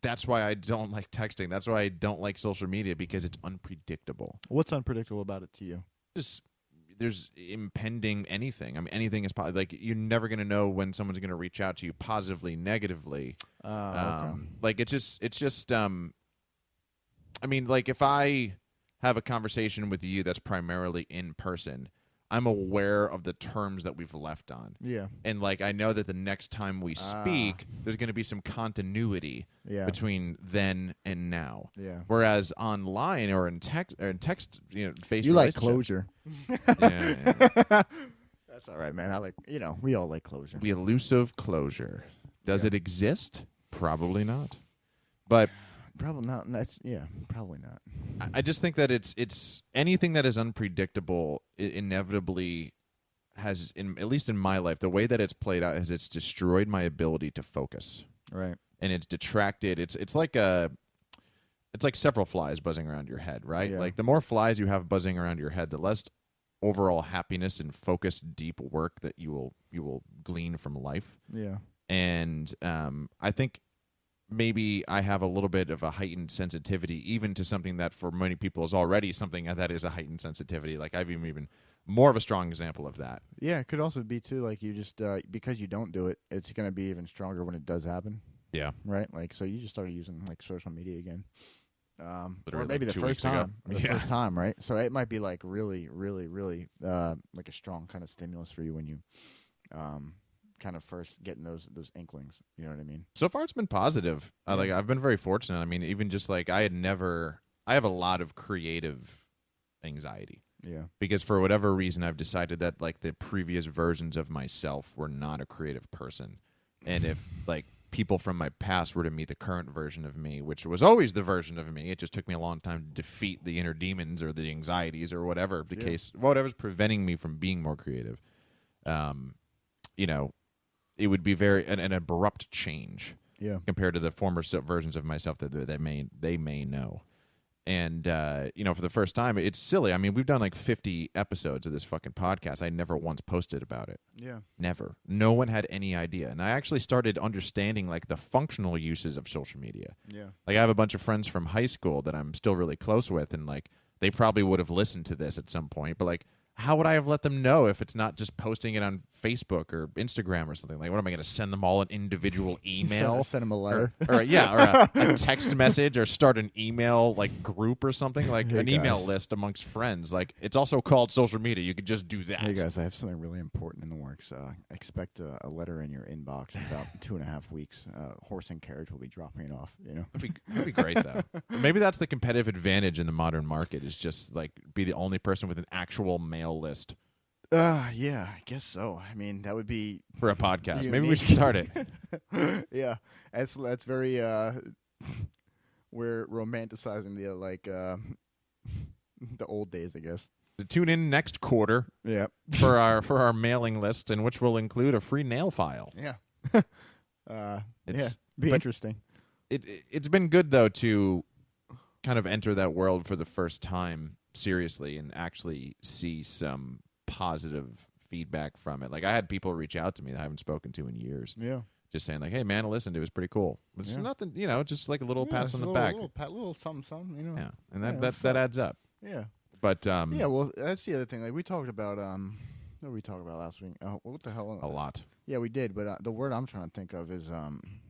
that's why I don't like texting. That's why I don't like social media, because it's unpredictable. What's unpredictable about it to you? Just there's impending anything. I mean, anything is like you're never gonna know when someone's gonna reach out to you positively, negatively. Okay. Like it's just. I mean, like if I have a conversation with you that's primarily in person, I'm aware of the terms that we've left on. Yeah. And like I know that the next time we speak, there's going to be some continuity between then and now. Yeah. Whereas online or in text, based, You like closure. Yeah. That's all right, man. I like we all like closure. The elusive closure. Does it exist? Probably not. But Probably not. Probably not. I just think that it's anything that is unpredictable inevitably has, at least in my life, the way that it's played out is it's destroyed my ability to focus. Right. And it's detracted. It's like several flies buzzing around your head, right? Yeah. Like the more flies you have buzzing around your head, the less overall happiness and focused deep work that you will glean from life. Yeah. And I think maybe I have a little bit of a heightened sensitivity, even to something that for many people is already something that is a heightened sensitivity. Like I've even more of a strong example of that. Yeah, it could also be too like you just because you don't do it, it's going to be even stronger when it does happen. Yeah. Right. Like so, you just started using like social media again, or Literally maybe like the 2 first weeks ago. time. The first time, right? So it might be like really, really, really like a strong kind of stimulus for you when you kind of first getting those inklings. You know what I mean? So far, it's been positive. Like I've been very fortunate. I mean, even just like I have a lot of creative anxiety. Yeah. Because for whatever reason, I've decided that like the previous versions of myself were not a creative person, and if like people from my past were to meet the current version of me, which was always the version of me, it just took me a long time to defeat the inner demons or the anxieties or whatever the case, whatever's preventing me from being more creative. It would be an abrupt change compared to the former versions of myself that they may know. And, for the first time, it's silly. I mean, we've done like 50 episodes of this fucking podcast. I never once posted about it. Yeah. Never. No one had any idea. And I actually started understanding like the functional uses of social media. Yeah. Like I have a bunch of friends from high school that I'm still really close with, and like they probably would have listened to this at some point, but like, how would I have let them know if it's not just posting it on Facebook or Instagram or something? Like, what am I going to send them all an individual email? Send them a letter. Or a text message, or start an email like group or something, like Hey an email guys. list amongst friends. Like, it's also called social media. You could just do that. Hey guys, I have something really important in the works. Expect a letter in your inbox in about 2.5 weeks. Horse and carriage will be dropping it off. That'd be great though. Maybe that's the competitive advantage in the modern market, is just like be the only person with an actual mail list. Yeah, I guess so. I mean, that would be For a podcast. unique. Maybe we should start it. Yeah, that's very. We're romanticizing the old days, I guess. Tune in next quarter Yeah. for our mailing list, in which will include a free nail file. Yeah. It's- be but- interesting. It's been good though to kind of enter that world for the first time seriously and actually see some positive feedback from it. Like I had people reach out to me that I haven't spoken to in years, Yeah. just saying like, "Hey man, I listened. It was pretty cool." It's Yeah. nothing, just like a little pats on the a back. little something, Yeah, and Yeah, that that's that adds up. Yeah. But Yeah, well, that's the other thing. Like we talked about, What did we talk about last week? Oh, what the hell? A lot. Yeah, we did, but the word I'm trying to think of is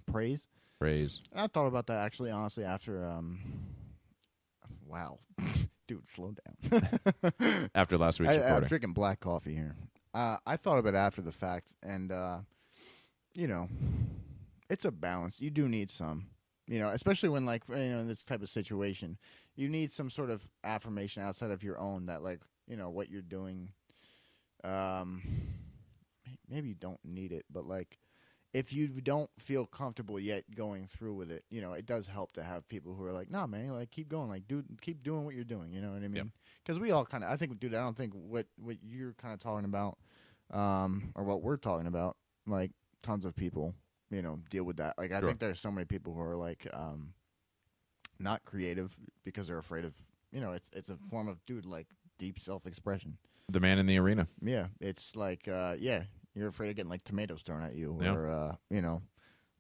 praise. Praise. And I thought about that actually, honestly, after wow, dude, slow down. After last week's I'm recording. drinking black coffee here. I thought of it after the fact, and you know, it's a balance. You do need some, especially when like in this type of situation, you need some sort of affirmation outside of your own that like what you're doing. Maybe you don't need it, but like if you don't feel comfortable yet going through with it, it does help to have people who are like, nah, man, like keep going, like dude, keep doing what you're doing. You know what I mean? Because we all kind of, I think, dude, I don't think what you're kind of talking about, or what we're talking about, like tons of people, deal with that. Like I think there's so many people who are like, not creative because they're afraid of, it's a form of, dude, like deep self-expression. The man in the arena. Yeah, it's like, you're afraid of getting like tomatoes thrown at you, or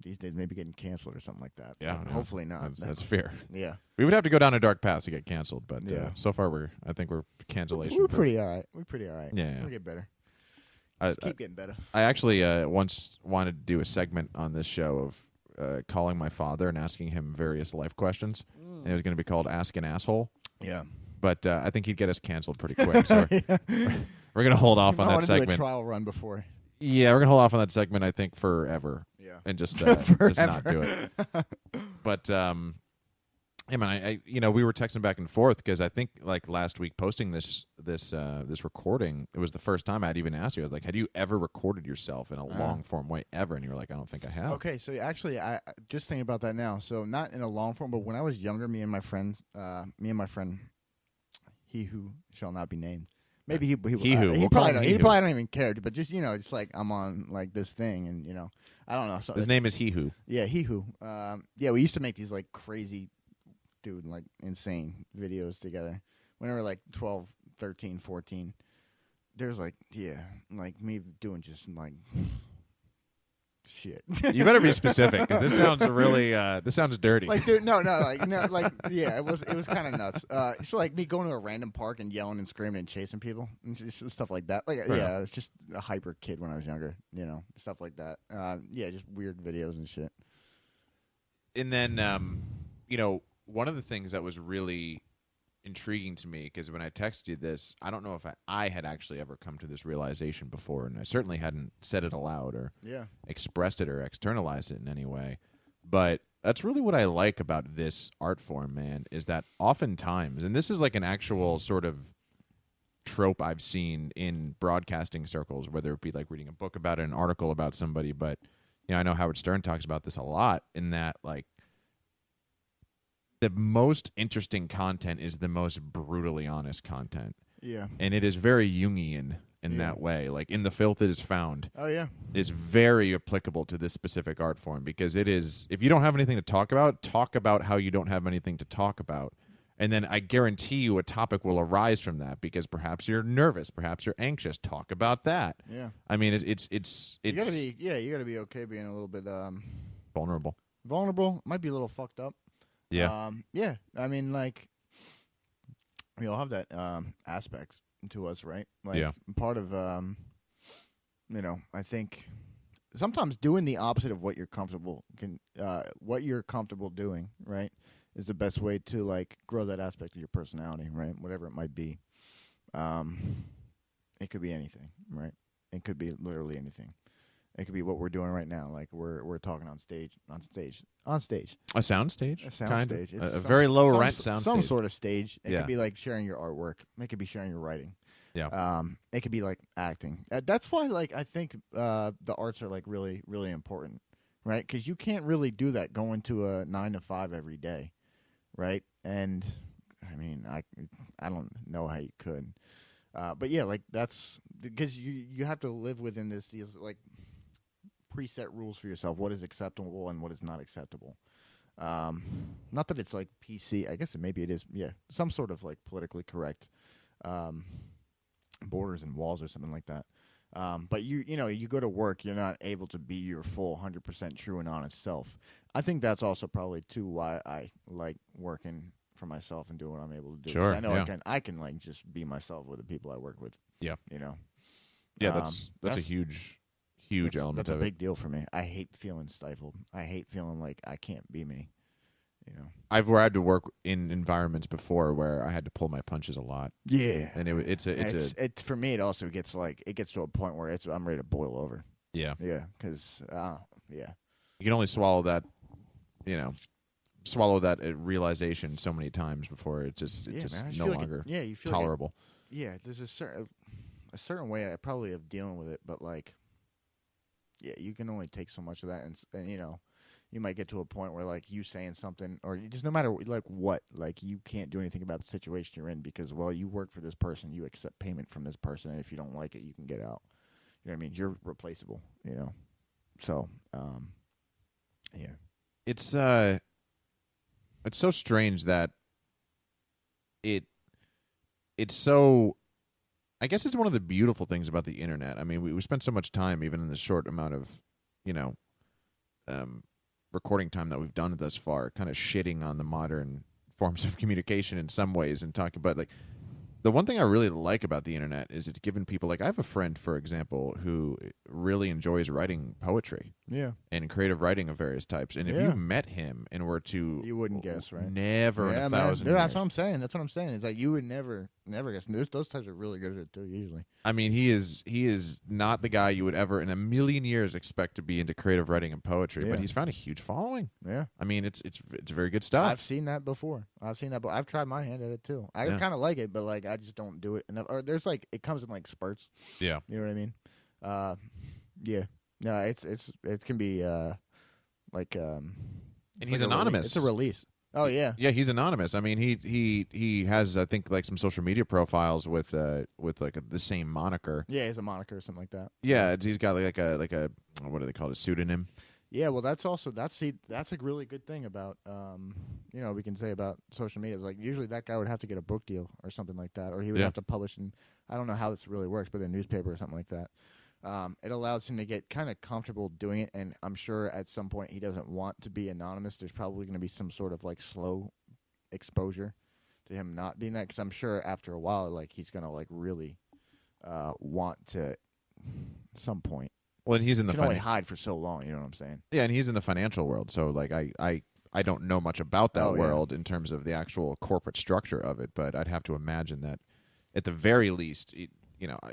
these days maybe getting canceled or something like that. Yeah, hopefully not. That's fair. Yeah, we would have to go down a dark path to get canceled, but so far I think we're cancellation. We're pretty all right. Yeah. We'll get better. Let's keep getting better. I actually once wanted to do a segment on this show of calling my father and asking him various life questions, and it was going to be called Ask an Asshole. Yeah. But I think he'd get us canceled pretty quick, so we're going to hold off on that segment. Do a trial run before. Yeah, we're going to hold off on that segment, I think, forever. Yeah. And just not do it. But, hey, man, we were texting back and forth because I think, like, last week posting this recording, it was the first time I'd even asked you. I was like, had you ever recorded yourself in a long-form way ever? And you were like, I don't think I have. Okay, so actually, I just thinking about that now. So not in a long form, but when I was younger, me and my friend, he who shall not be named. Maybe he probably don't even care, but just just like I'm on like this thing, and I don't know. So his name is He Who. Yeah, He Who. We used to make these like crazy, dude, like insane videos together when we were like 12, 13, 14. There's like like me doing just like shit. You better be specific because this sounds really this sounds dirty. Like, dude, it was kind of nuts. So like me going to a random park and yelling and screaming and chasing people and just stuff like that. Like, I was just a hyper kid when I was younger. Stuff like that. Just weird videos and shit. And then, one of the things that was really intriguing to me, because when I texted you this, I don't know if I had actually ever come to this realization before, and I certainly hadn't said it aloud or expressed it or externalized it in any way. But that's really what I like about this art form, man, is that oftentimes, and this is like an actual sort of trope I've seen in broadcasting circles, whether it be like reading a book about it, an article about somebody, but I know Howard Stern talks about this a lot, in that like the most interesting content is the most brutally honest content. Yeah. And it is very Jungian in that way. Like, in the filth it is found. Oh, yeah. Is very applicable to this specific art form, because it is, if you don't have anything to talk about how you don't have anything to talk about. And then I guarantee you a topic will arise from that, because perhaps you're nervous, perhaps you're anxious. Talk about that. Yeah. I mean, it's you gotta be okay being a little bit vulnerable. Might be a little fucked up. Yeah. I mean, like, we all have that aspect to us, right? Like, part of, I think sometimes doing the opposite of what you're comfortable doing, right, is the best way to like grow that aspect of your personality, right? Whatever it might be. It could be anything, right? It could be literally anything. It could be what we're doing right now, like we're talking on stage. A sound stage? A sound stage. A very low rent sound stage. Some sort of stage. It could be like sharing your artwork. It could be sharing your writing. Yeah. It could be like acting. That's why, like, I think the arts are like really, really important, right? Because you can't really do that going to a 9 to 5 every day, right? And I mean, I don't know how you could, but yeah, like that's because you have to live within these like preset rules for yourself. What is acceptable and what is not acceptable. Not that it's like PC. I guess maybe it is. Yeah, some sort of like politically correct borders and walls or something like that. But you go to work, you're not able to be your full 100% true and honest self. I think that's also probably too why I like working for myself and doing what I'm able to do. Sure. I know I can like just be myself with the people I work with. Yeah. You know. Yeah, that's a huge element that's of a it. big deal for me. I hate feeling stifled. I hate feeling like I can't be me. You know. I've had to work in environments before where I had to pull my punches a lot. Yeah. And it's for me. It also gets to a point where I'm ready to boil over. Yeah. Yeah. Because yeah. You can only swallow that, realization so many times before it's just no longer you feel tolerable. There's a certain way I probably of dealing with it, but like, yeah, you can only take so much of that, and you might get to a point where like you saying something, or you just no matter like what, like you can't do anything about the situation you're in because you work for this person, you accept payment from this person, and if you don't like it, you can get out. You know what I mean? You're replaceable. So yeah, it's so strange that it's so. I guess it's one of the beautiful things about the internet. I mean, we spent so much time, even in the short amount of, recording time that we've done thus far, kind of shitting on the modern forms of communication in some ways and talking about, like, the one thing I really like about the internet is it's given people, like, I have a friend, for example, who really enjoys writing poetry. Yeah. And creative writing of various types. And if you met him and were to... You wouldn't guess, right? Never in 1,000 years. That's what I'm saying. It's like you would never guess. Those types are really good at it, too, usually. I mean, he is not the guy you would ever in a million years expect to be into creative writing and poetry, but he's found a huge following. Yeah. I mean, it's very good stuff. I've seen that before. I've tried my hand at it, too. I kind of like it, but, like, I just don't do it enough. Or there's, like, it comes in, like, spurts. Yeah. You know what I mean? Yeah. No, it can be and he's anonymous. It's a release. Oh yeah. Yeah, he's anonymous. I mean, he has, I think, like some social media profiles with like the same moniker. Yeah, he's a moniker or something like that. Yeah, he's got like a what do they call it, a pseudonym? Yeah, well, that's a really good thing about we can say about social media. Is like usually that guy would have to get a book deal or something like that, or he would have to publish in, I don't know how this really works, but a newspaper or something like that. It allows him to get kind of comfortable doing it, and I'm sure at some point he doesn't want to be anonymous. There's probably going to be some sort of like slow exposure to him not being that, because I'm sure after a while, like he's going to like really want to at some point. Well, and he's in the can only hide for so long. You know what I'm saying? Yeah, and he's in the financial world, so like I don't know much about that world in terms of the actual corporate structure of it, but I'd have to imagine that at the very least.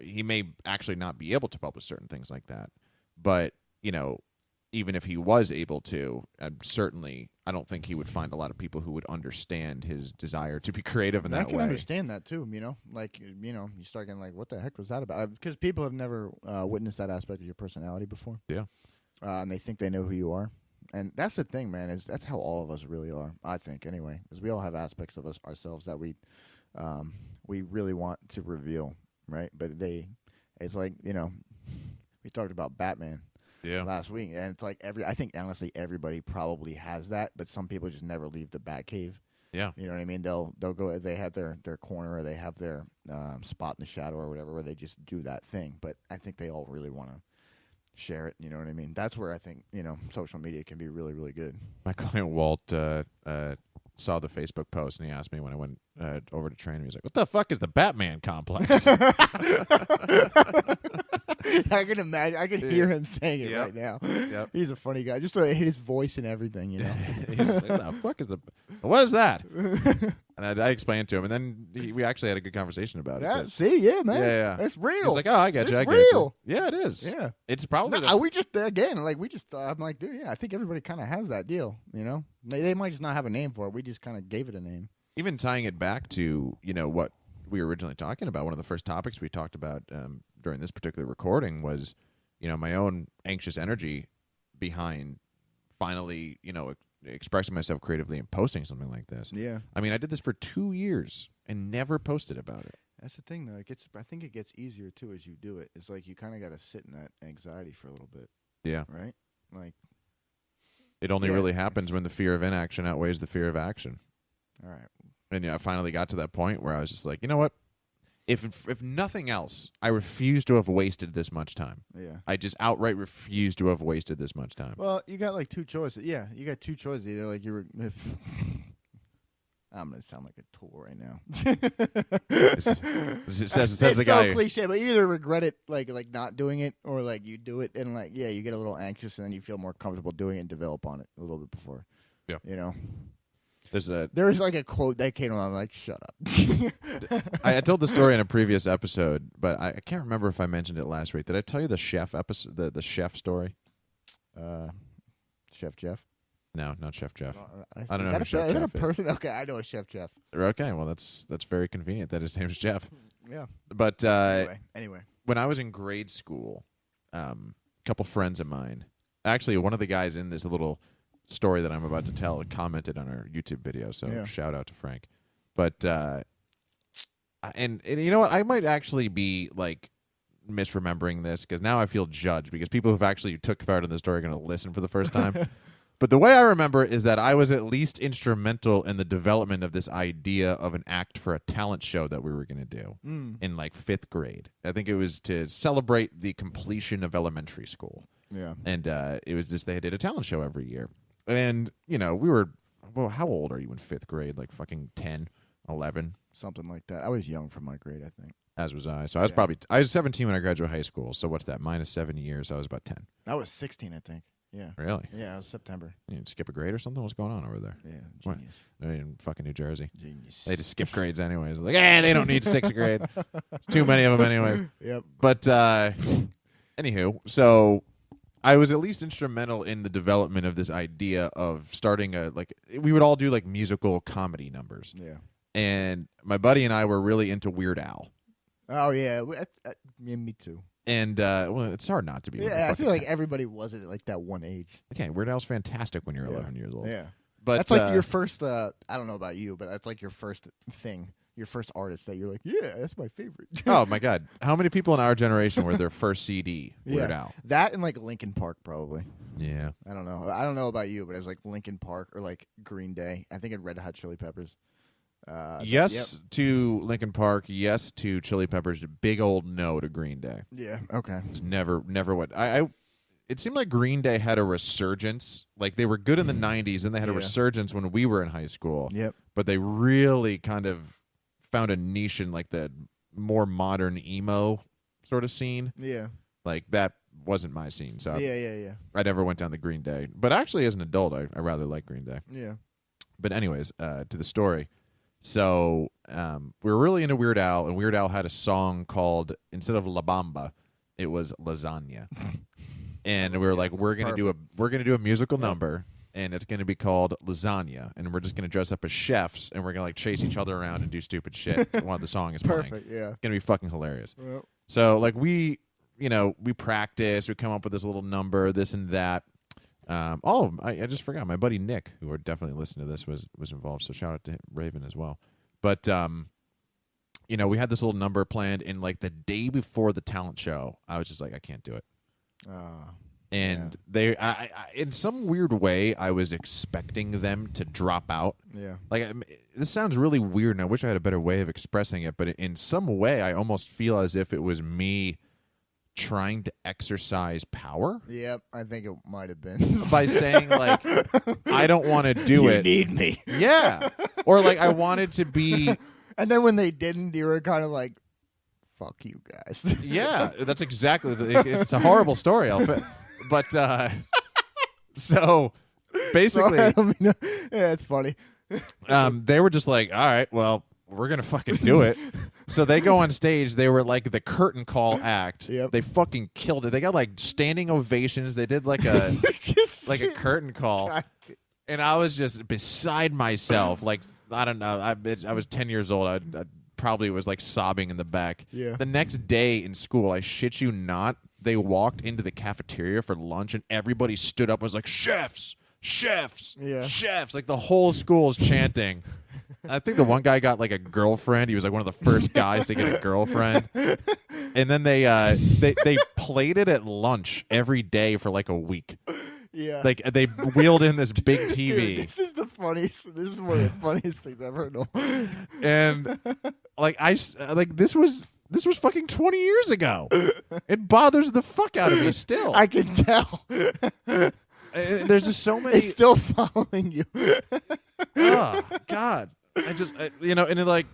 He may actually not be able to publish certain things like that. But, even if he was able to, I don't think he would find a lot of people who would understand his desire to be creative in that way. I can understand that, too, Like, you start getting like, what the heck was that about? Because people have never witnessed that aspect of your personality before. Yeah. And they think they know who you are. And that's the thing, man, is that's how all of us really are, I think, anyway. Because we all have aspects of ourselves that we really want to reveal. Right, but it's like we talked about Batman last week, and it's like I think honestly everybody probably has that, but some people just never leave the Batcave. Yeah, you know what I mean. They'll go. They have their corner, or they have their spot in the shadow, or whatever, where they just do that thing. But I think they all really want to share it. You know what I mean? That's where I think social media can be really, really good. My client Walt saw the Facebook post, and he asked me when I went over to train him. He's like, "What the fuck is the Batman complex?" I can imagine. I can hear him saying it right now. Yep. He's a funny guy. Just to hit his voice and everything, He's like, "What the fuck is what is that?" And I explained to him, and then we actually had a good conversation about it. So, man. Yeah. It's real. He's like, "Oh, I get you. I get real. You." Yeah, it is. Yeah. It's probably I'm like, dude, yeah, I think everybody kind of has that deal, They might just not have a name for it. We just kind of gave it a name. Even tying it back to, what we were originally talking about, one of the first topics we talked about during this particular recording was, my own anxious energy behind finally, expressing myself creatively and posting something like this. Yeah. I mean, I did this for 2 years and never posted about it. That's the thing, though. I think it gets easier, too, as you do it. It's like you kind of got to sit in that anxiety for a little bit. Yeah. Right? Like, it only really happens when the fear of inaction outweighs the fear of action. All right. And I finally got to that point where I was just like, you know what? If nothing else, I refuse to have wasted this much time. Yeah. I just outright refuse to have wasted this much time. Well, you got like two choices. Yeah, you got two choices. Either like you were I'm gonna sound like a tool right now. It says It's the guy. so cliche, but you either regret it, like not doing it, or like you do it and like you get a little anxious and then you feel more comfortable doing it and develop on it a little bit before. Yeah. You know. There's like a quote that came on. I'm like, shut up. I told the story in a previous episode, but I can't remember if I mentioned it last week. Did I tell you the chef episode, the chef story? Chef Jeff. No, not Chef Jeff. I don't know. Is that a person? Okay, I know a Chef Jeff. Okay, well that's very convenient that his name's Jeff. Yeah. But anyway, when I was in grade school, a couple friends of mine, actually one of the guys in this little story that I'm about to tell commented on our YouTube video, so shout out to Frank. But and you know what, I might actually be like misremembering this because now I feel judged because people who've actually took part in the story are going to listen for the first time. But the way I remember is that I was at least instrumental in the development of this idea of an act for a talent show that we were going to do in like 5th grade. I think it was to celebrate the completion of elementary school. Yeah. And it was just they did a talent show every year. And, you know, we were, well, how old are you in 5th grade? Like fucking 10, 11? Something like that. I was young for my grade, I think. As was I. So I was 17 when I graduated high school. So what's that? Minus 7 years. I was about 10. I was 16, I think. Yeah. Really? Yeah, it was September. You skip a grade or something? What's going on over there? Yeah, What? genius. They're in fucking New Jersey. Genius. They just skip grades anyways. Like, they don't need 6th grade. It's too many of them anyway. Yep. But anywho, so I was at least instrumental in the development of this idea of starting we would all do like musical comedy numbers. Yeah. And my buddy and I were really into Weird Al. Oh, yeah. Yeah, me too. And well, it's hard not to be. Yeah, I feel like everybody was at like that one age. Okay, Weird Al's fantastic when you're 11 years old. Yeah. But that's like your first, I don't know about you, but that's like your first thing, your first artist that you're like, yeah, that's my favorite. Oh, my God. How many people in our generation were their first CD, Weird Al? That and like Linkin Park, probably. Yeah. I don't know. I don't know about you, but it was like Linkin Park or like Green Day. I think it Red Hot Chili Peppers. Yes to Linkin Park. Yes to Chili Peppers. Big old no to Green Day. Yeah. Okay. Never what it seemed like Green Day had a resurgence. Like they were good in the 90s, and they had a resurgence when we were in high school. Yep. But they really kind of found a niche in like the more modern emo sort of scene. Yeah. Like that wasn't my scene. So yeah. I never went down the Green Day. But actually, as an adult, I rather like Green Day. Yeah. But anyways, to the story. So we were really into Weird Al, and Weird Al had a song called, instead of La Bamba, it was Lasagna. And we were like, we're gonna do a musical number, and it's gonna be called Lasagna, and we're just gonna dress up as chefs, and we're gonna like chase each other around and do stupid shit while the song is playing. Perfect. Yeah. It's gonna be fucking hilarious. Well. So like we practice, we come up with this little number, this and that. I just forgot. My buddy Nick, who would definitely listen to this, was involved. So shout out to Raven as well. But we had this little number planned, and like the day before the talent show, I was just like, I can't do it. And they, in some weird way, I was expecting them to drop out. Yeah. Like this sounds really weird, and I wish I had a better way of expressing it. But in some way, I almost feel as if it was me trying to exercise power. Yep, I think it might have been. By saying, like, I don't want to do it. You need me. Yeah. Or, like, I wanted to be... And then when they didn't, you were kind of like, fuck you guys. Yeah, that's exactly... It's a horrible story, but, so, basically... Yeah, it's funny. They were just like, all right, well, we're going to fucking do it. So they go on stage. They were like the curtain call act. Yep. They fucking killed it. They got like standing ovations. They did like a like a curtain call. God. And I was just beside myself. Like, I don't know. I was 10 years old. I probably was like sobbing in the back. Yeah. The next day in school, I shit you not, they walked into the cafeteria for lunch and everybody stood up and was like, chefs, chefs, chefs. Like the whole school is chanting. I think the one guy got like a girlfriend. He was like one of the first guys to get a girlfriend. And then they played it at lunch every day for like a week. Yeah. Like they wheeled in this big TV. Dude, this is the funniest. This is one of the funniest things I've heard. And like this was fucking 20 years ago. It bothers the fuck out of me still. I can tell. There's just so many. It's still following you. Oh God. and like,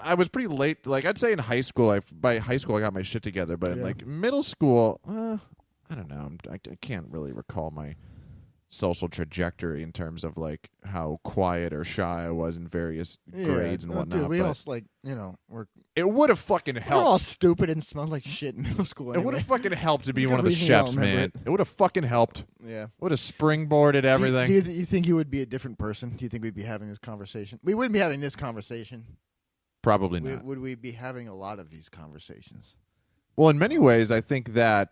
I was pretty late. Like, I'd say in high school, by high school I got my shit together. But in like middle school, I don't know. I can't really recall my social trajectory in terms of like how quiet or shy I was in various grades and whatnot. Dude, we but all like, it would have fucking we're all helped. stupid and smelled like shit in middle school. It would have fucking helped to be You one of the reason you don't chefs, remember man. It would have fucking helped. Yeah. Would have springboarded everything. Do you think you would be a different person? Do you think we'd be having this conversation? We wouldn't be having this conversation. Probably not. Would we be having a lot of these conversations? Well, in many ways, I think that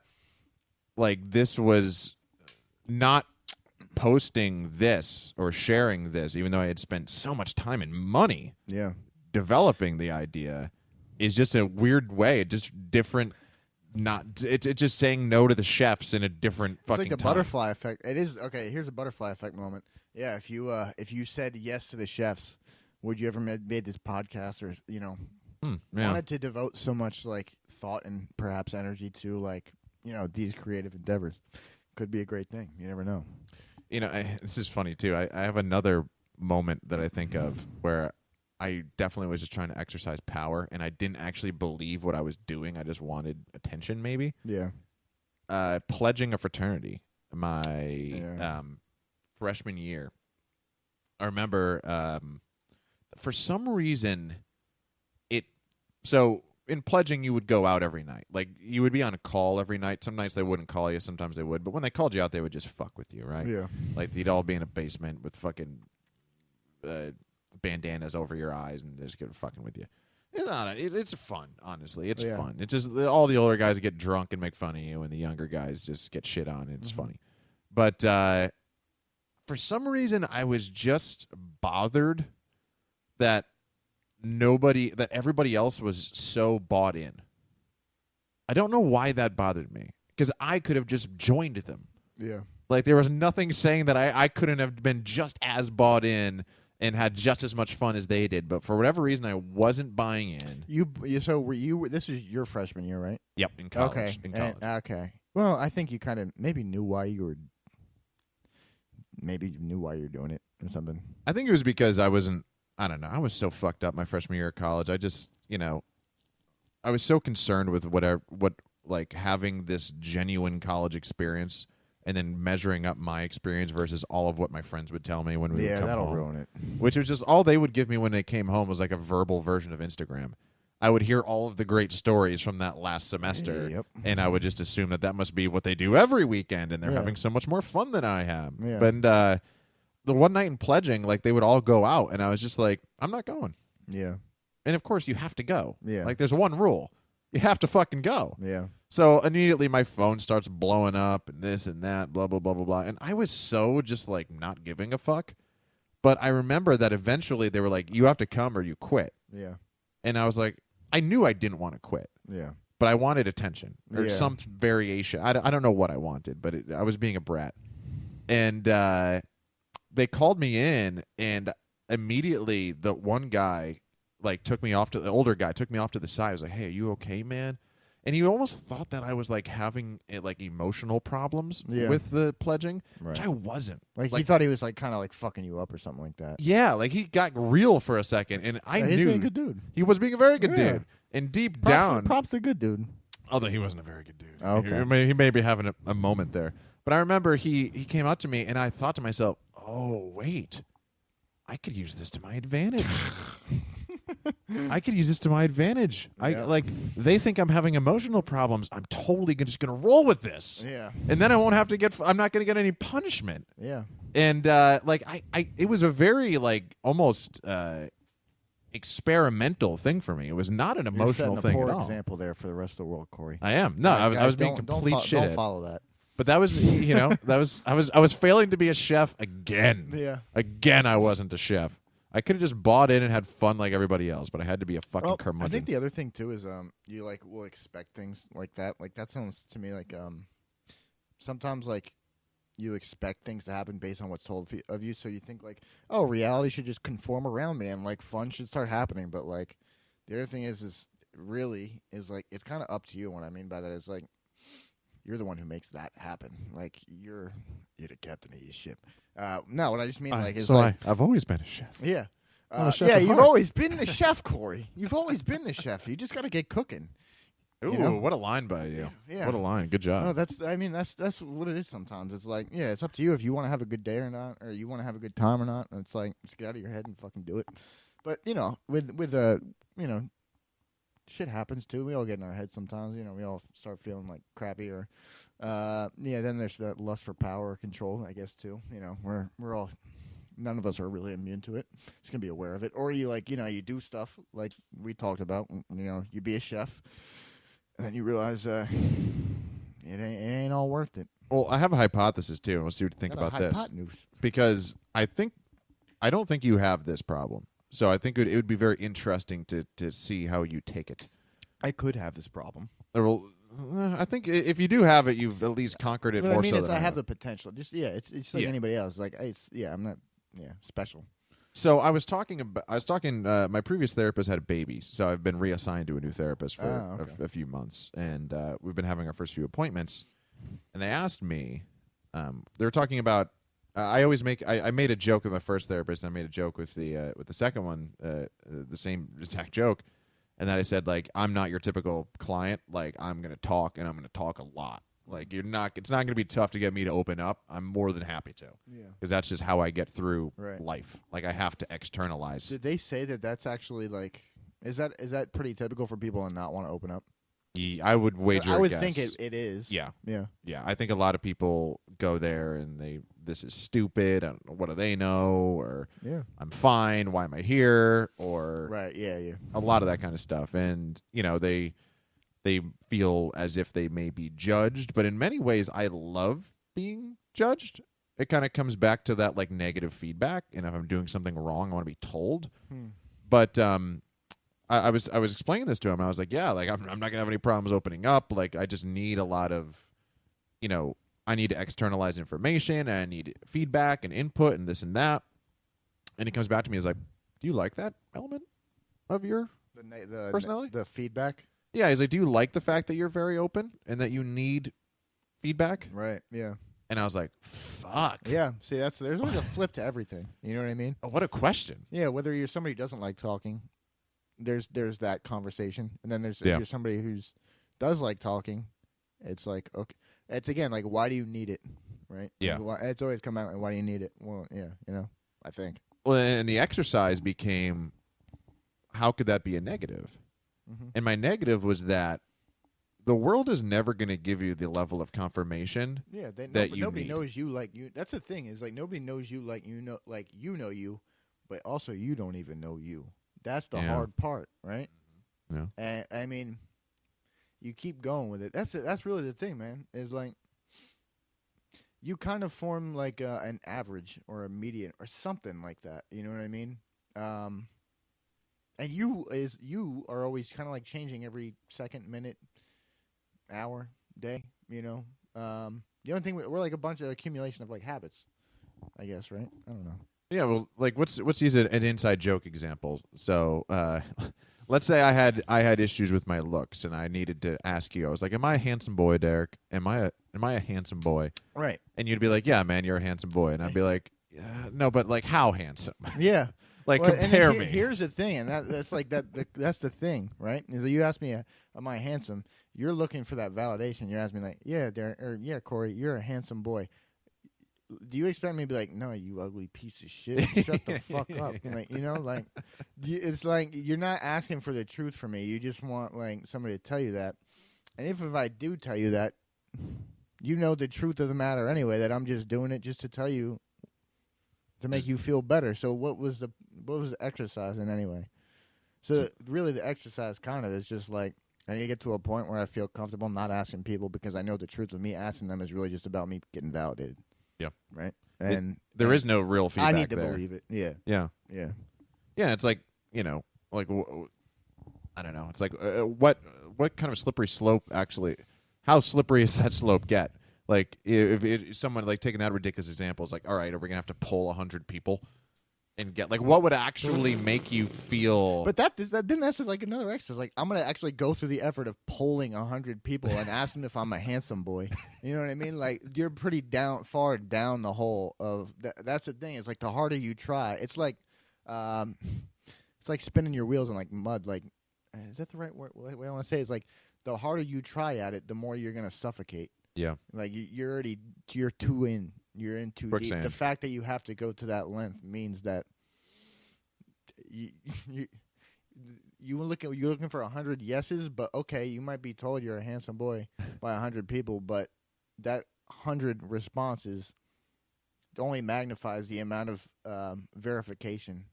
like this was not posting this or sharing this, even though I had spent so much time and money developing the idea, is just a weird way. Just different. It's just saying no to the chefs in a different fucking It's like the time. butterfly effect. It is okay. Here's a butterfly effect moment. Yeah, if you said yes to the chefs, would you ever made this podcast or wanted to devote so much like thought and perhaps energy to like these creative endeavors? Could be a great thing. You never know. This is funny too. I have another moment that I think of where I definitely was just trying to exercise power, and I didn't actually believe what I was doing. I just wanted attention, maybe. Yeah. Pledging a fraternity my freshman year. I remember for some reason so in pledging you would go out every night. Like you would be on a call every night. Some nights they wouldn't call you, sometimes they would. But when they called you out, they would just fuck with you, right? Yeah. Like you'd all be in a basement with fucking bandanas over your eyes and they're just get fucking with you. It's fun, honestly. It's fun. It's just all the older guys get drunk and make fun of you, and the younger guys just get shit on. It's funny. But for some reason, I was just bothered that everybody else was so bought in. I don't know why that bothered me, because I could have just joined them. Yeah. Like there was nothing saying that I couldn't have been just as bought in and had just as much fun as they did, but for whatever reason, I wasn't buying in. So were you? This was your freshman year, right? Yep, in college. Okay. In college. Okay. Well, I think you kind of maybe knew why you were. Maybe you knew why you were doing it or something. I think it was because I wasn't. I don't know. I was so fucked up my freshman year of college. I just, I was so concerned with what having this genuine college experience and then measuring up my experience versus all of what my friends would tell me when we would come home. Yeah, that'll ruin it. Which was just all they would give me when they came home was like a verbal version of Instagram. I would hear all of the great stories from that last semester, and I would just assume that must be what they do every weekend, and they're having so much more fun than I have. Yeah. But the one night in pledging, like they would all go out, and I was just like, I'm not going. Yeah. And of course, you have to go. Yeah. Like there's one rule: you have to fucking go. Yeah. So immediately my phone starts blowing up and this and that, blah, blah, blah, blah, blah. And I was so just like not giving a fuck. But I remember that eventually they were like, you have to come or you quit. Yeah. And I was like, I knew I didn't want to quit. Yeah. But I wanted attention or Yeah. some variation. I don't know what I wanted, but I was being a brat. And they called me in, and immediately the one guy the older guy took me off to the side. I was like, hey, are you okay, man? And he almost thought that I was like having like emotional problems with the pledging, which I wasn't. Like he thought he was like kind of like fucking you up or something like that. Yeah, like he got real for a second, and I knew he's being a good dude. He was being a very good dude, and deep down, props to good dude. Although he wasn't a very good dude. Oh, okay. He may be having a moment there, but I remember he came up to me, and I thought to myself, oh wait, I could use this to my advantage. I could use this to my advantage. They think I'm having emotional problems. I'm totally just going to roll with this. Yeah. And then I won't have to I'm not going to get any punishment. Yeah. And it was a very like almost experimental thing for me. It was not an emotional thing at all. Example there for the rest of the world, Corey. I am. No, I was being complete shit. Don't follow that. But that was, I was failing to be a chef again. Yeah. Again, I wasn't a chef. I could have just bought in and had fun like everybody else, but I had to be a fucking curmudgeon. I think the other thing too is you like will expect things like that. Like that sounds to me like sometimes like you expect things to happen based on what's told of you. So you think like, oh, reality should just conform around me and like fun should start happening. But like the other thing is really like it's kind of up to you. What I mean by that is like you're the one who makes that happen. Like you're the captain of your ship. No, what I just mean like is so like I've always been a chef. yeah. I'm a chef yeah, at you've heart. always been the chef, Corey. You've always been the chef. You just got to get cooking. Ooh, you know? what a line by you. Yeah. What a line. Good job. No, that's what it is sometimes. It's like, yeah, it's up to you if you want to have a good day or not, or you want to have a good time or not. And it's like, just get out of your head and fucking do it. But, shit happens too. We all get in our heads sometimes. We all start feeling like crappy or, then there's that lust for power or control, I guess, too. We're all, none of us are really immune to it. Just going to be aware of it. Or you you do stuff like we talked about, you be a chef. And then you realize it ain't all worth it. Well, I have a hypothesis, too. We'll see what you think about this. Because I don't think you have this problem. So I think it would be very interesting to see how you take it. I could have this problem. I think if you do have it, you've at least conquered it what more I mean so is than I have the potential. Just it's like anybody else. Like I'm not special. So I was talking. My previous therapist had a baby, so I've been reassigned to a new therapist for a few months, and we've been having our first few appointments. And they asked me. They were talking about. I made a joke with my first therapist, and I made a joke with the second one, the same exact joke, and then I said, like, I'm not your typical client. Like, I'm gonna talk, and I'm gonna talk a lot. Like, it's not going to be tough to get me to open up. I'm more than happy to. Yeah. Because that's just how I get through life. Like, I have to externalize. Did they say that that's actually, like, is that pretty typical for people to not want to open up? Yeah, I would wager I would a guess. think it is. Yeah. Yeah. Yeah, I think a lot of people go there and this is stupid. I don't know, what do they know? Or I'm fine. Why am I here? Or a lot of that kind of stuff. And, they feel as if they may be judged, but in many ways, I love being judged. It kind of comes back to that like negative feedback, and if I'm doing something wrong, I want to be told. But I was explaining this to him. And I was like, yeah, like I'm not gonna have any problems opening up. Like I just need a lot of, I need to externalize information, and I need feedback and input and this and that. And he comes back to me, he's like, do you like that element of your personality? The feedback. Yeah, he's like, do you like the fact that you're very open and that you need feedback? Right, yeah. And I was like, fuck. Yeah, see, there's always a flip to everything. You know what I mean? Oh, what a question. Yeah, whether you're somebody who doesn't like talking, there's that conversation. And then if you're somebody who does like talking, it's like, okay. It's, again, like, why do you need it, right? Yeah. Like, it's always come out, and why do you need it? Well, yeah, I think. Well, and the exercise became, how could that be a negative? Mm-hmm. And my negative was that the world is never going to give you the level of confirmation nobody knows you like you. That's the thing is like nobody knows you like you know you, but also you don't even know you. That's the hard part, right? Yeah. And I mean, you keep going with it. That's really the thing, man. Is like you kind of form like an average or a median or something like that. You know what I mean? And you are always kind of like changing every second, minute, hour, day. The only thing we're like a bunch of accumulation of like habits, I guess, right? I don't know. Yeah, well, like what's an inside joke example? So, let's say I had issues with my looks, and I needed to ask you. I was like, "Am I a handsome boy, Derek? Am I a handsome boy?" Right. And you'd be like, "Yeah, man, you're a handsome boy." And I'd be like, "No, but like how handsome?" Yeah. Like, compare me. Here's the thing, and that's like that. That's the thing, right? So you ask me, "Am I handsome?" You're looking for that validation. You're asking me, like, "Yeah, Derek, or yeah, Corey, you're a handsome boy." Do you expect me to be like, "No, you ugly piece of shit, shut the fuck up"? Like, it's like you're not asking for the truth from me. You just want like somebody to tell you that. And if I do tell you that, you know the truth of the matter anyway. That I'm just doing it just to tell you. To make you feel better. So what was the exercise in anyway? So really the exercise kind of is just like I need to get to a point where I feel comfortable not asking people because I know the truth of me asking them is really just about me getting validated. Yeah. Right? And there is no real feedback I need to there. believe it. Yeah. Yeah. Yeah. Yeah, it's like, like I don't know. It's like what kind of slippery slope actually how slippery does that slope get? Like, if someone, like, taking that ridiculous example is like, all right, are we going to have to poll 100 people and get, like, what would actually make you feel... But that's like another exercise. Like, I'm going to actually go through the effort of polling 100 people and ask them if I'm a handsome boy. You know what I mean? Like, you're pretty far down the hole of... That's the thing. It's like, the harder you try, it's like it's like spinning your wheels in like mud. Like, is that the right word? What I want to say is like, the harder you try at it, the more you're gonna suffocate. Yeah. Like you're too in. You're in too deep. Quicksand. The fact that you have to go to that length means that you're looking for 100 yeses, but okay, you might be told you're a handsome boy by 100 people, but that 100 responses only magnifies the amount of verification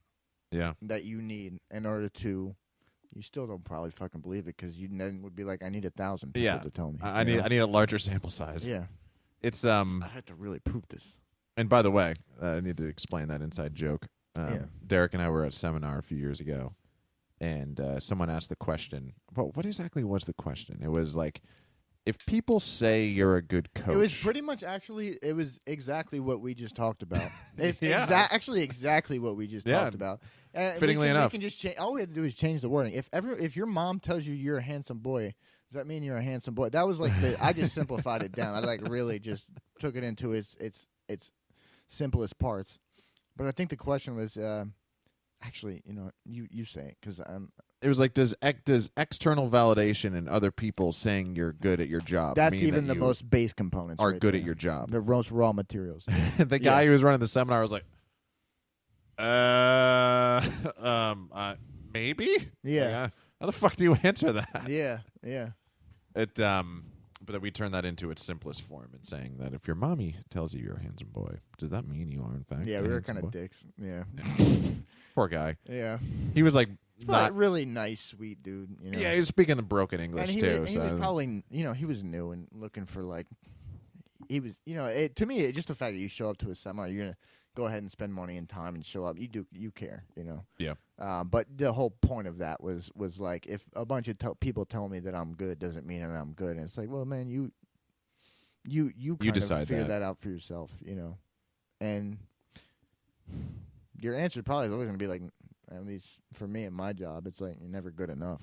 that you need in order to. You still don't probably fucking believe it because you then would be like, I need 1,000 people to tell me. I need a larger sample size. Yeah, it's I have to really prove this. And by the way, I need to explain that inside joke. Derek and I were at a seminar a few years ago, and someone asked the question. Well, what exactly was the question? It was like, if people say you're a good coach. It was pretty much it was exactly what we just talked about. It's actually exactly what we just talked about. Fittingly enough. We can just all we have to do is change the wording. If your mom tells you you're a handsome boy, does that mean you're a handsome boy? That was like I just simplified it down. I like really just took it into its simplest parts. But I think the question was actually, you say it because it was like, does external validation and other people saying you're good at your job that's mean even that the most base components are right good there. at your job? The most raw materials. The guy who was running the seminar was like, maybe? Yeah. Like, how the fuck do you answer that? Yeah. But then we turn that into its simplest form in saying that if your mommy tells you you're a handsome boy, does that mean you are in fact? Yeah, a we were handsome kind of boy? dicks. Yeah. Poor guy. Yeah. He was like not really nice, sweet dude. Yeah, he was speaking in broken English and he too. Was probably, he was new and looking for like, he was, to me, it's just the fact that you show up to a seminar, you're gonna go ahead and spend money and time and show up. You care, Yeah. But the whole point of that was like, if a bunch of people tell me that I'm good, doesn't mean that I'm good. And it's like, well, man, you kind decide of figure that out for yourself, and your answer probably is always going to be like, at least for me and my job, it's like, you're never good enough.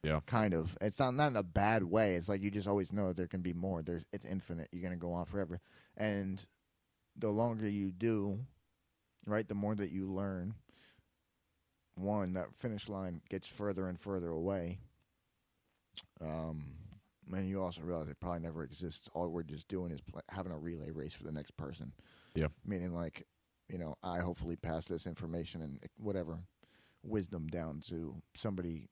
Yeah. Kind of. It's not in a bad way. It's like you just always know there can be more. It's infinite. You're going to go on forever. And the longer you do, right, the more that you learn. One, that finish line gets further and further away. And you also realize it probably never exists. All we're just doing is having a relay race for the next person. Yeah. Meaning like, I hopefully pass this information and whatever wisdom down to somebody,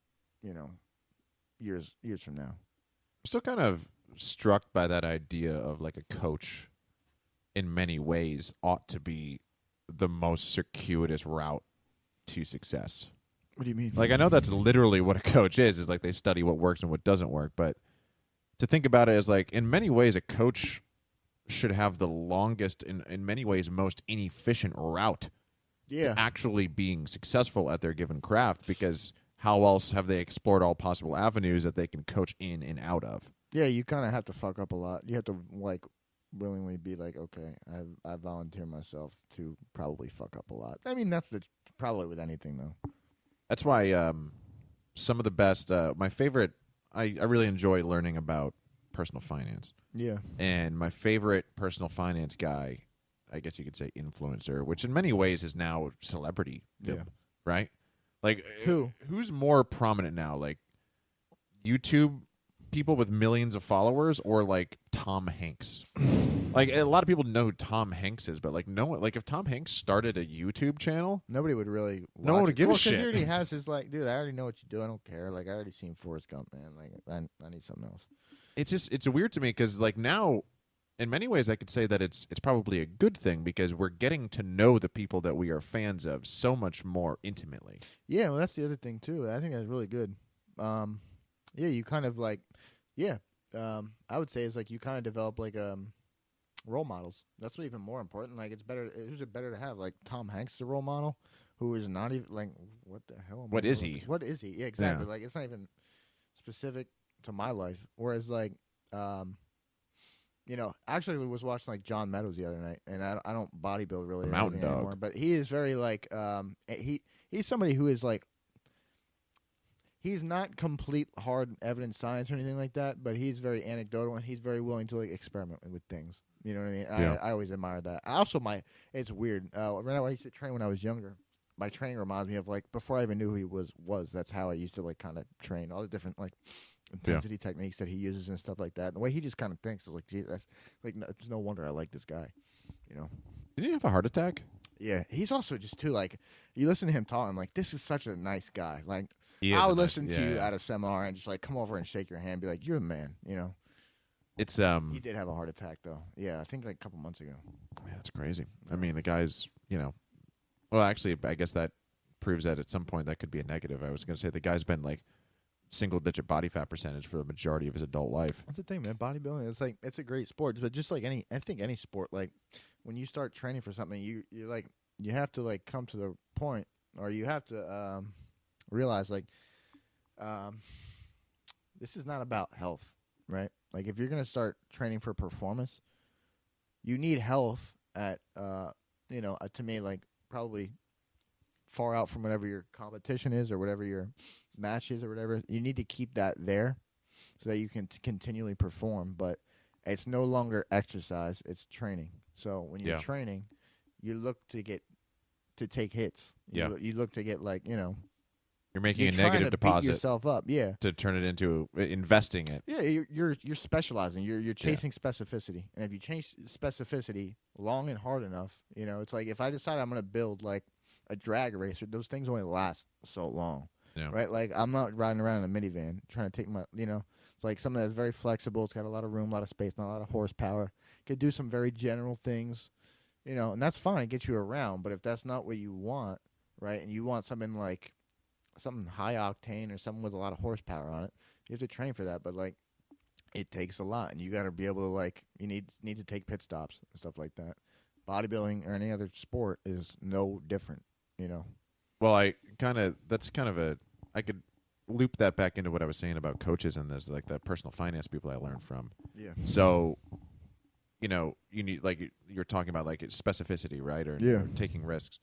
years from now. I'm still kind of struck by that idea of like a coach in many ways ought to be the most circuitous route to success. What do you mean? Like, I know that's literally what a coach is like they study what works and what doesn't work, but to think about it as like, in many ways, a coach should have the longest, in many ways, most inefficient route to actually being successful at their given craft, because how else have they explored all possible avenues that they can coach in and out of? Yeah, you kind of have to fuck up a lot. You have to, like, willingly be like, okay, I volunteer myself to probably fuck up a lot. I mean, that's probably with anything, though. That's why some of the best, my favorite, I really enjoy learning about personal finance. Yeah. And my favorite personal finance guy, I guess you could say influencer, which in many ways is now celebrity, right? Like, who's more prominent now? Like, YouTube people with millions of followers, or like Tom Hanks? Like, a lot of people know who Tom Hanks is, but like no one, like if Tom Hanks started a YouTube channel, nobody would really watch no one would give a shit. He already has his like, dude, I already know what you do. I don't care. Like, I already seen Forrest Gump, man. Like, I need something else. It's weird to me because like now, in many ways, I could say that it's probably a good thing because we're getting to know the people that we are fans of so much more intimately. Yeah, well, that's the other thing too. I think that's really good. Yeah, you kind of like, I would say it's like you kind of develop like role models. That's even more important. Like, it's better. Who's it better to have? Like Tom Hanks, the role model, who is not even like, what the hell? What is he? What is he? Yeah, exactly. Yeah. Like, it's not even specific to my life. Whereas like, actually we was watching like John Meadows the other night, and I don't bodybuild really Mountain Dog anymore, but he is very like he's somebody who is like, he's not complete hard evidence science or anything like that, but he's very anecdotal and he's very willing to like experiment with things. You know what I mean? Yeah. I always admire that. I also it's weird. When I used to train when I was younger, my training reminds me of like before I even knew who he was. That's how I used to like kind of train all the different like intensity techniques that he uses and stuff like that. And the way he just kind of thinks is like, geez, that's like it's no wonder I like this guy. You know. Did he have a heart attack? Yeah, he's also just too like you listen to him talk. I'm like, this is such a nice guy. Like I would listen to you at a seminar and just like come over and shake your hand, and be like, you're a man. You know. It's He did have a heart attack though. Yeah, I think like a couple months ago. Yeah, that's crazy. I mean, the guy's, well, actually, I guess that proves that at some point that could be a negative. I was going to say the guy's been like single-digit body fat percentage for the majority of his adult life. That's the thing, man. Bodybuilding, it's a great sport, but just like I think any sport, like when you start training for something, you have to like come to the point, or you have to realize like this is not about health, right? Like if you're gonna start training for performance, you need health at to me like probably far out from whatever your competition is or whatever your match is or whatever. You need to keep that there so that you can continually perform. But it's no longer exercise; it's training. So when you're training, you look to take hits. You look to get like You're making a trying negative to deposit beat yourself up, to turn it into investing it. Yeah, you're specializing. You're chasing specificity, and if you chase specificity long and hard enough, it's like if I decide I'm going to build like a drag racer, those things only last so long, right? Like I'm not riding around in a minivan trying to take my, it's like something that's very flexible. It's got a lot of room, a lot of space, not a lot of horsepower. Could do some very general things, and that's fine. It gets you around, but if that's not what you want, right, and you want something like something high octane or something with a lot of horsepower on it, you have to train for that. But like, it takes a lot, and you got to be able to like you need to take pit stops and stuff like that. Bodybuilding or any other sport is no different, Well, I could loop that back into what I was saying about coaches and this, like the personal finance people I learned from. Yeah. So, you need like you're talking about like specificity, right, or taking risks.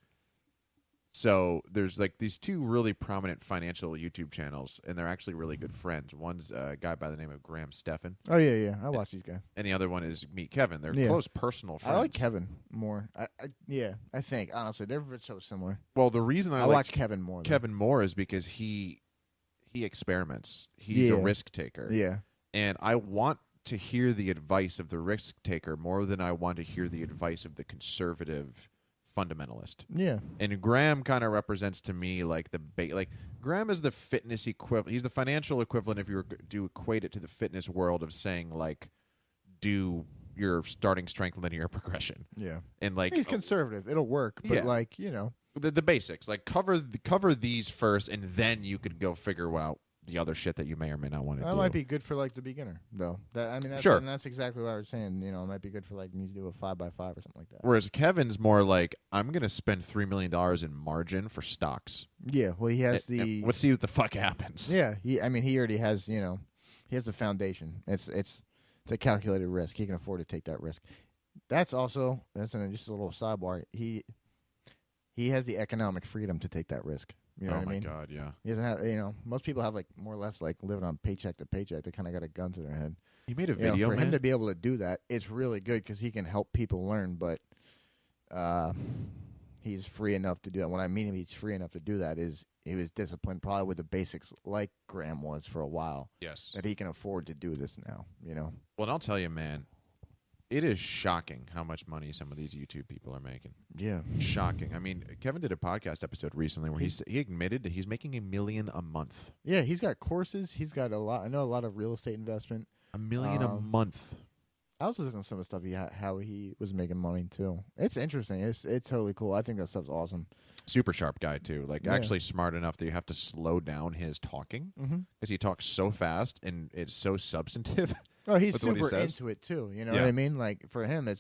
So there's like these two really prominent financial YouTube channels, and they're actually really good friends. One's a guy by the name of Graham Stephan. Oh yeah, I watch these guys. And the other one is Meet Kevin. They're close personal friends. I like Kevin more. I think honestly they're so similar. Well, the reason I watch Kevin more. Kevin more is because he experiments. He's a risk taker. Yeah, and I want to hear the advice of the risk taker more than I want to hear the advice of the conservative fundamentalist. Yeah. And Graham kind of represents to me like Graham is the fitness equivalent. He's the financial equivalent if you were to equate it to the fitness world of saying like do your starting strength linear progression. Yeah. And like he's conservative. It'll work, but like, the basics, like cover these first and then you could go figure out the other shit that you may or may not want to do. That might be good for like the beginner, though. That's, sure. And that's exactly what I was saying. It might be good for like me to do a 5x5 or something like that. Whereas Kevin's more like, I'm gonna spend $3 million in margin for stocks. Yeah, well, he has let's see what the fuck happens. Yeah, he already has. He has the foundation. It's a calculated risk. He can afford to take that risk. That's just a little sidebar. He has the economic freedom to take that risk. You know what I mean? Oh my God, yeah. He doesn't have, most people have like more or less like living on paycheck to paycheck. They kind of got a gun to their head. He made a video, for him to be able to do that, it's really good because he can help people learn. But he's free enough to do that. When I mean he's free enough to do that is he was disciplined probably with the basics like Graham was for a while. Yes. That he can afford to do this now. Well, and I'll tell you, man. It is shocking how much money some of these YouTube people are making. Yeah. Shocking. I mean, Kevin did a podcast episode recently where he admitted that he's making $1 million a month. Yeah, he's got courses. He's got a lot. I know a lot of real estate investment. $1 million a month. I was listening to some of the stuff how he was making money too. It's interesting. It's totally cool. I think that stuff's awesome. Super sharp guy too. Like actually smart enough that you have to slow down his talking because he talks so fast and it's so substantive. Oh, he's super into it too. You know what I mean? Like for him, it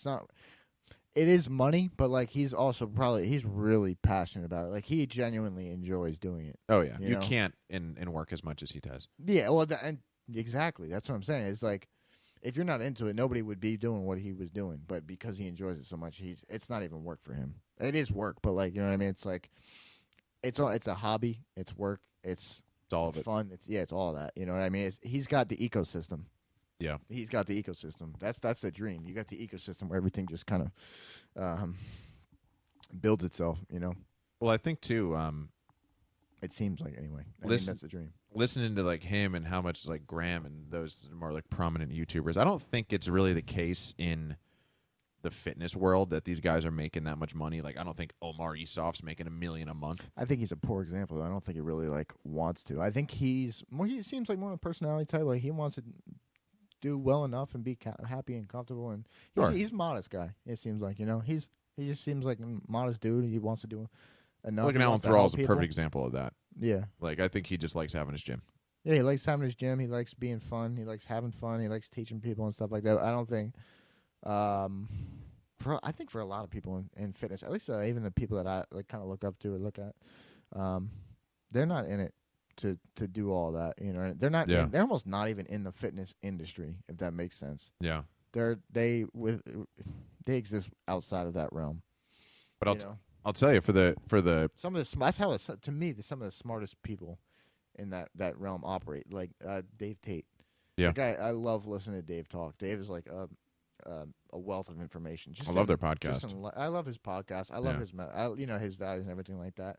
is money, but like he's also he's really passionate about it. Like he genuinely enjoys doing it. Oh yeah, you can't in work as much as he does. Yeah, well, and exactly. That's what I'm saying. It's like if you're not into it, nobody would be doing what he was doing. But because he enjoys it so much, it's not even work for him. It is work, but like you know what I mean. It's like it's a hobby. It's work. It's all of it. Fun. It's all of that. You know what I mean? He's got the ecosystem. Yeah, he's got the ecosystem. That's the dream. You got the ecosystem where everything just kind of builds itself. Well, I think too. It seems like anyway. I Listen- mean, that's the dream. Listening to like him and how much like Graham and those more like prominent YouTubers, I don't think it's really the case in the fitness world that these guys are making that much money. Like, I don't think Omar Isof's making $1 million a month. I think he's a poor example. I don't think he really like wants to. I think he's more. He seems like more of a personality type. Like he wants to do well enough and be happy and comfortable. And he's a modest guy. It seems like he just seems like a modest dude. He wants to do enough. Look at Alan Thrall is a perfect example of that. Yeah. Like, I think he just likes having his gym. Yeah, he likes having his gym. He likes being fun. He likes having fun. He likes teaching people and stuff like that. I don't think, I think for a lot of people in fitness, at least even the people that I like kind of look up to or look at, they're not in it to do all that. You know, they're not. Yeah. They're almost not even in the fitness industry, if that makes sense. Yeah. They exist outside of that realm. But I'll tell you for the some of the that's how to me some of the smartest people in that realm operate, like Dave Tate. Yeah. Like I love listening to Dave talk. Dave is like a wealth of information. I love their podcast. I love his podcast. I love his his values and everything like that.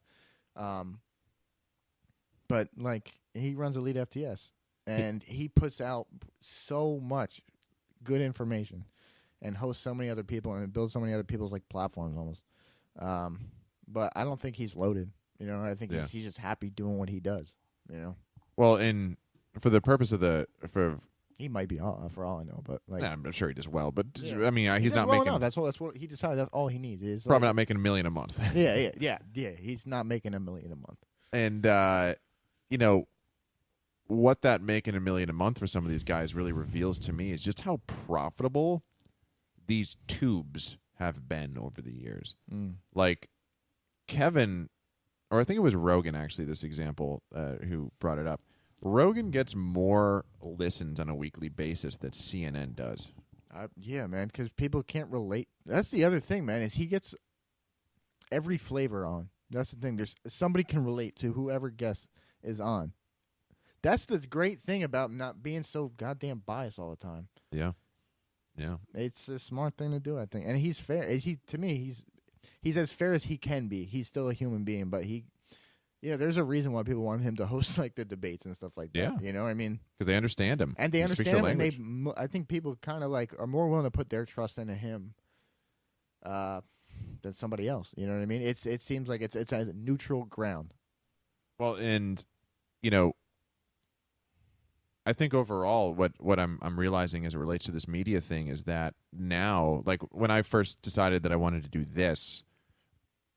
But like he runs Elite FTS and he puts out so much good information and hosts so many other people and builds so many other people's like platforms almost. But I don't think he's loaded. You know, I think he's just happy doing what he does. You know. Well, for the purpose of he might be for all I know, but like I'm sure he does well. But I mean, he's not well making. Enough. That's what he decided. That's all he needs. Is probably not making $1 million a month. Yeah. He's not making $1 million a month. And what that making $1 million a month for some of these guys really reveals to me is just how profitable these tubes have been over the years. Like Kevin, or I think it was Rogan actually, this example, who brought it up. Rogan gets more listens on a weekly basis than CNN does. Yeah, man, because people can't relate. That's the other thing, man, is he gets every flavor on. That's the thing. There's somebody can relate to whoever guest is on. That's the great thing about not being so goddamn biased all the time. Yeah. Yeah. It's a smart thing to do, I think. And he's fair. To me, he's as fair as he can be. He's still a human being, but there's a reason why people want him to host like the debates and stuff like that. Yeah. You know what I mean? Because they understand him. And they understand him, and I think people kind of like are more willing to put their trust into him than somebody else. You know what I mean? It seems like it's a neutral ground. Well, and I think overall what I'm realizing as it relates to this media thing is that now, like when I first decided that I wanted to do this,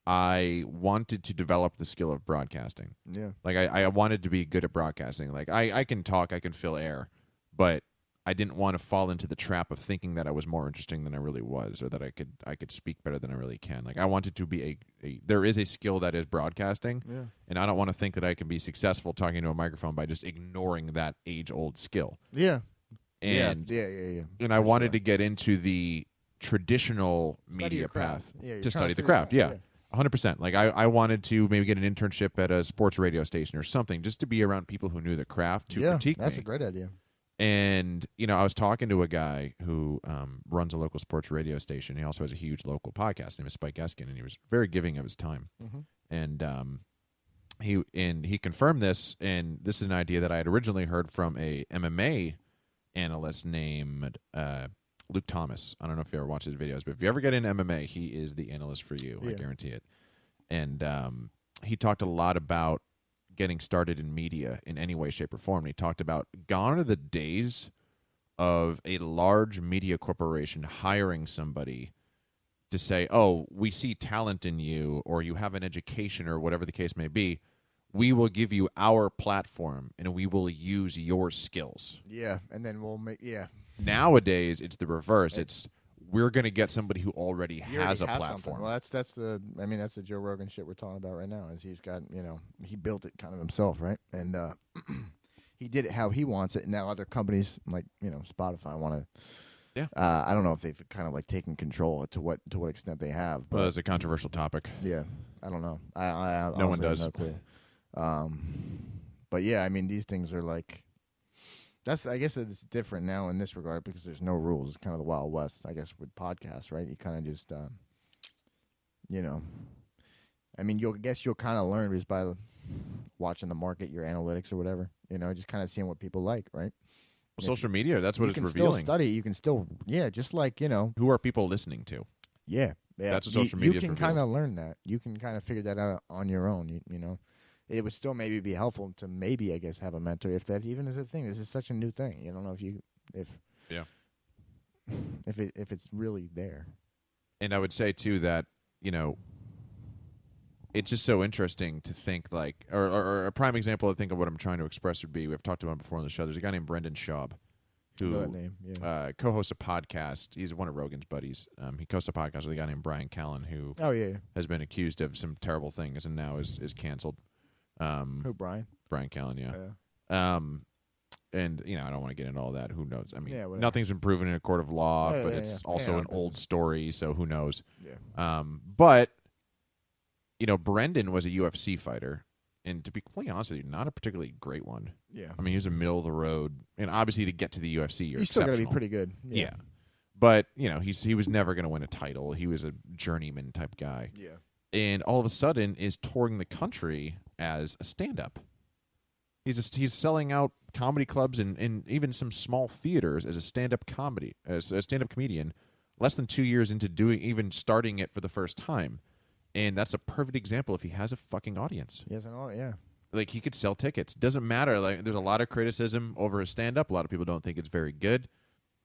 I wanted to develop the skill of broadcasting. Yeah. Like I wanted to be good at broadcasting. Like I can talk, I can fill air, but I didn't want to fall into the trap of thinking that I was more interesting than I really was, or that I could speak better than I really can. Like I wanted to be there is a skill that is broadcasting, and I don't want to think that I can be successful talking to a microphone by just ignoring that age-old skill. Yeah. And yeah. And I wanted to get into the traditional media path to study the craft. Yeah. 100%. Like I wanted to maybe get an internship at a sports radio station or something, just to be around people who knew the craft to critique me. That's a great idea. And, I was talking to a guy who runs a local sports radio station. He also has a huge local podcast. His name is Spike Eskin, and he was very giving of his time. Mm-hmm. And he confirmed this, and this is an idea that I had originally heard from a MMA analyst named Luke Thomas. I don't know if you ever watch his videos, but if you ever get into MMA, he is the analyst for you. I guarantee it. And he talked a lot about getting started in media in any way, shape, or form. And he talked about gone are the days of a large media corporation hiring somebody to say, oh, we see talent in you, or you have an education, or whatever the case may be. We will give you our platform, and we will use your skills. Yeah, and then we'll make, Nowadays, it's the reverse. It's we're going to get somebody who already has a platform. Something. Well, that's the Joe Rogan shit we're talking about right now. Is he's got he built it kind of himself, right? And he did it how he wants it. And now other companies like Spotify want to. Yeah. I don't know if they've kind of like taken control to what extent they have. But, well, that's a controversial topic. Yeah, I don't know. I no one does. Have no clue. But yeah, I mean these things are like. I guess it's different now in this regard because there's no rules. It's kind of the Wild West, I guess, with podcasts, right? You kind of just, I mean, you'll kind of learn just by watching the market, your analytics or whatever. Just kind of seeing what people like, right? Well, social media, that's what it's revealing. You can still study. You can still, just like, Who are people listening to? Yeah. That's what social media is. You can kind of learn that. You can kind of figure that out on your own, It would still maybe be helpful to maybe, I guess, have a mentor if that even is a thing. This is such a new thing. You don't know if it's really there. And I would say too that it's just so interesting to think like, or a prime example I think of what I'm trying to express would be, we've talked about him before on the show. There's a guy named Brendan Schaub who co-hosts a podcast. He's one of Rogan's buddies. He co-hosts a podcast with a guy named Brian Callen who has been accused of some terrible things and now is canceled. Who, Brian? Brian Callen, yeah. And, I don't want to get into all that. Who knows? I mean, nothing's been proven in a court of law, but it's also an old story, so who knows? Yeah. But, Brendan was a UFC fighter, and to be completely honest with you, not a particularly great one. Yeah. I mean, he was a middle-of-the-road, and obviously to get to the UFC, you're still got to be pretty good. Yeah. But, he was never going to win a title. He was a journeyman type guy. Yeah. And all of a sudden is touring the country as a stand-up. He's selling out comedy clubs and even some small theaters as a stand-up comedian, less than 2 years into starting it for the first time. And that's a perfect example if he has a fucking audience. Yes, yeah. Like, he could sell tickets. Doesn't matter. Like, there's a lot of criticism over his stand-up. A lot of people don't think it's very good.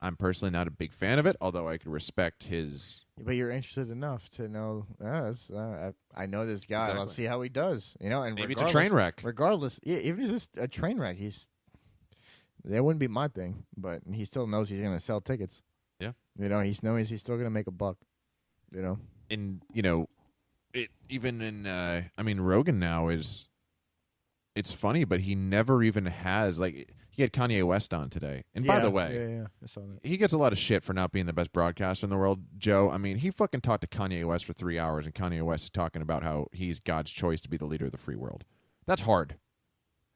I'm personally not a big fan of it, although I could respect his... But you're interested enough to know, I know this guy. Exactly. Let's see how he does. And maybe it's a train wreck. Regardless, even if it's a train wreck, that wouldn't be my thing. But he still knows he's going to sell tickets. Yeah. He's still going to make a buck. And, it even in, Rogan now is... It's funny, but he never even has, like... He had Kanye West on today. And by the way, I saw that. He gets a lot of shit for not being the best broadcaster in the world, Joe. I mean, he fucking talked to Kanye West for 3 hours, and Kanye West is talking about how he's God's choice to be the leader of the free world. That's hard.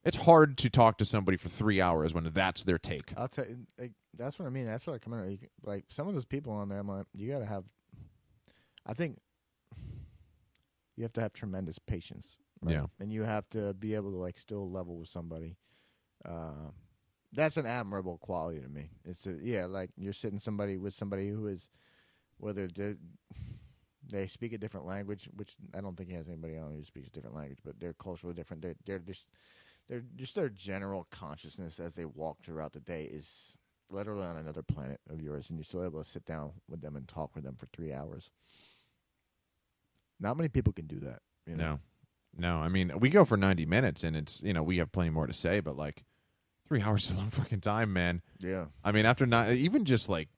It's hard to talk to somebody for 3 hours when that's their take. I'll tell you, that's what I mean. That's what I come in. Like, some of those people on there, I'm like, you got to have, I think you have to have tremendous patience. Right? Yeah. And you have to be able to, like, still level with somebody. That's an admirable quality to me. It's like you're sitting with somebody who is, whether they speak a different language, which I don't think he has anybody on who speaks a different language, but they're culturally different. They're just their general consciousness as they walk throughout the day is literally on another planet of yours, and you're still able to sit down with them and talk with them for 3 hours. Not many people can do that. No. I mean, we go for 90 minutes, and it's we have plenty more to say, but like. 3 hours is a long fucking time, man. Yeah. I mean, after even just like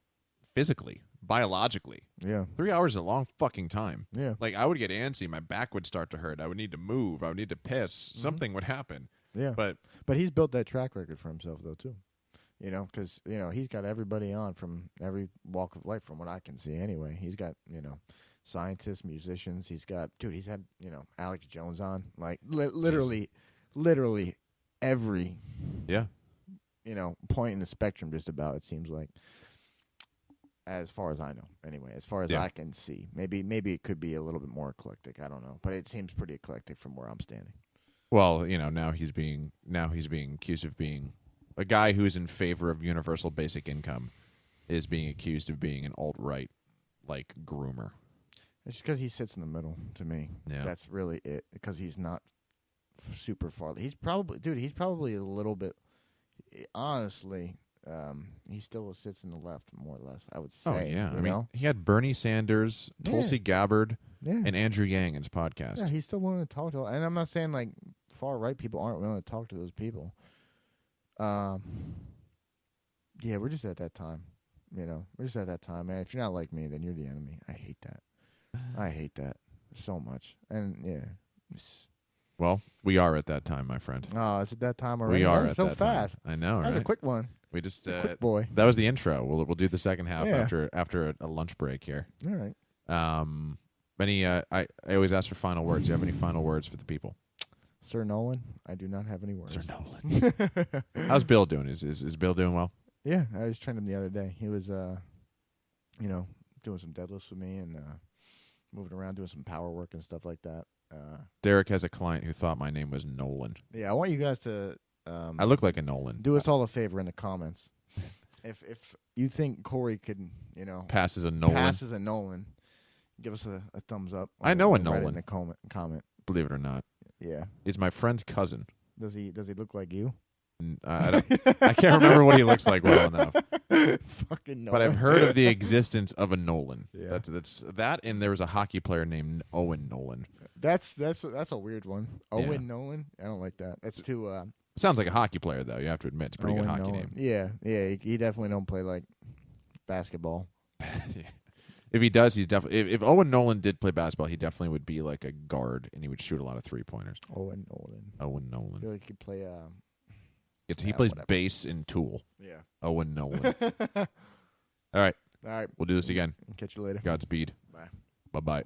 physically, biologically. Yeah. 3 hours is a long fucking time. Yeah. Like, I would get antsy. My back would start to hurt. I would need to move. I would need to piss. Something would happen. Yeah. But he's built that track record for himself, though, too. Because, he's got everybody on from every walk of life, from what I can see anyway. He's got, scientists, musicians. He's had, Alex Jones on. Like, literally every... Yeah. Point in the spectrum, just about, it seems like, as far as I know, anyway, as far as I can see. Maybe it could be a little bit more eclectic. I don't know, but it seems pretty eclectic from where I'm standing. Well, now he's being accused of being a guy who's in favor of universal basic income is being accused of being an alt-right like groomer. It's just because he sits in the middle. To me, that's really it. Because he's not super far. He's probably a little bit. Honestly, he still sits in the left, more or less, I would say. Oh, yeah. I mean, he had Bernie Sanders, Tulsi Gabbard, and Andrew Yang in his podcast. Yeah, he's still willing to talk to them. And I'm not saying, like, far-right people aren't willing to talk to those people. Yeah, we're just at that time. We're just at that time, man. If you're not like me, then you're the enemy. I hate that. I hate that so much. And, yeah. Well, we are at that time, my friend. Oh, it's at that time already. We are at so that fast. Time. I know, right? That was a quick one. We just quick boy. That was the intro. We'll do the second half after a lunch break here. All right. I always ask for final words. Do you have any final words for the people? Sir Nolan, I do not have any words. Sir Nolan. How's Bill doing? Is Bill doing well? Yeah, I was training him the other day. He was doing some deadlifts with me and moving around, doing some power work and stuff like that. Derek has a client who thought my name was Nolan. Yeah, I want you guys to. I look like a Nolan. Do us all a favor in the comments. If you think Corey could, Passes a Nolan. Give us a thumbs up. I know a write it Nolan. in the comment. Believe it or not. Yeah. He's my friend's cousin. Does he look like you? I can't remember what he looks like well enough. Fucking Nolan. But I've heard of the existence of a Nolan. Yeah. That's that, and there was a hockey player named Owen Nolan. That's a weird one. Owen Yeah. Nolan. I don't like that. That's too. Sounds like a hockey player, though. You have to admit, it's a pretty Owen good hockey Nolan. name. Yeah. He definitely don't play like basketball. If he does, he's definitely. If Owen Nolan did play basketball, he definitely would be like a guard, and he would shoot a lot of 3-pointers. Owen Nolan. Owen I Nolan. feel like he could play. He plays whatever. bass in Tool. Yeah. Owen Nolan. All right, All right. we'll do this again. Catch you later. Godspeed. Bye. Bye-bye.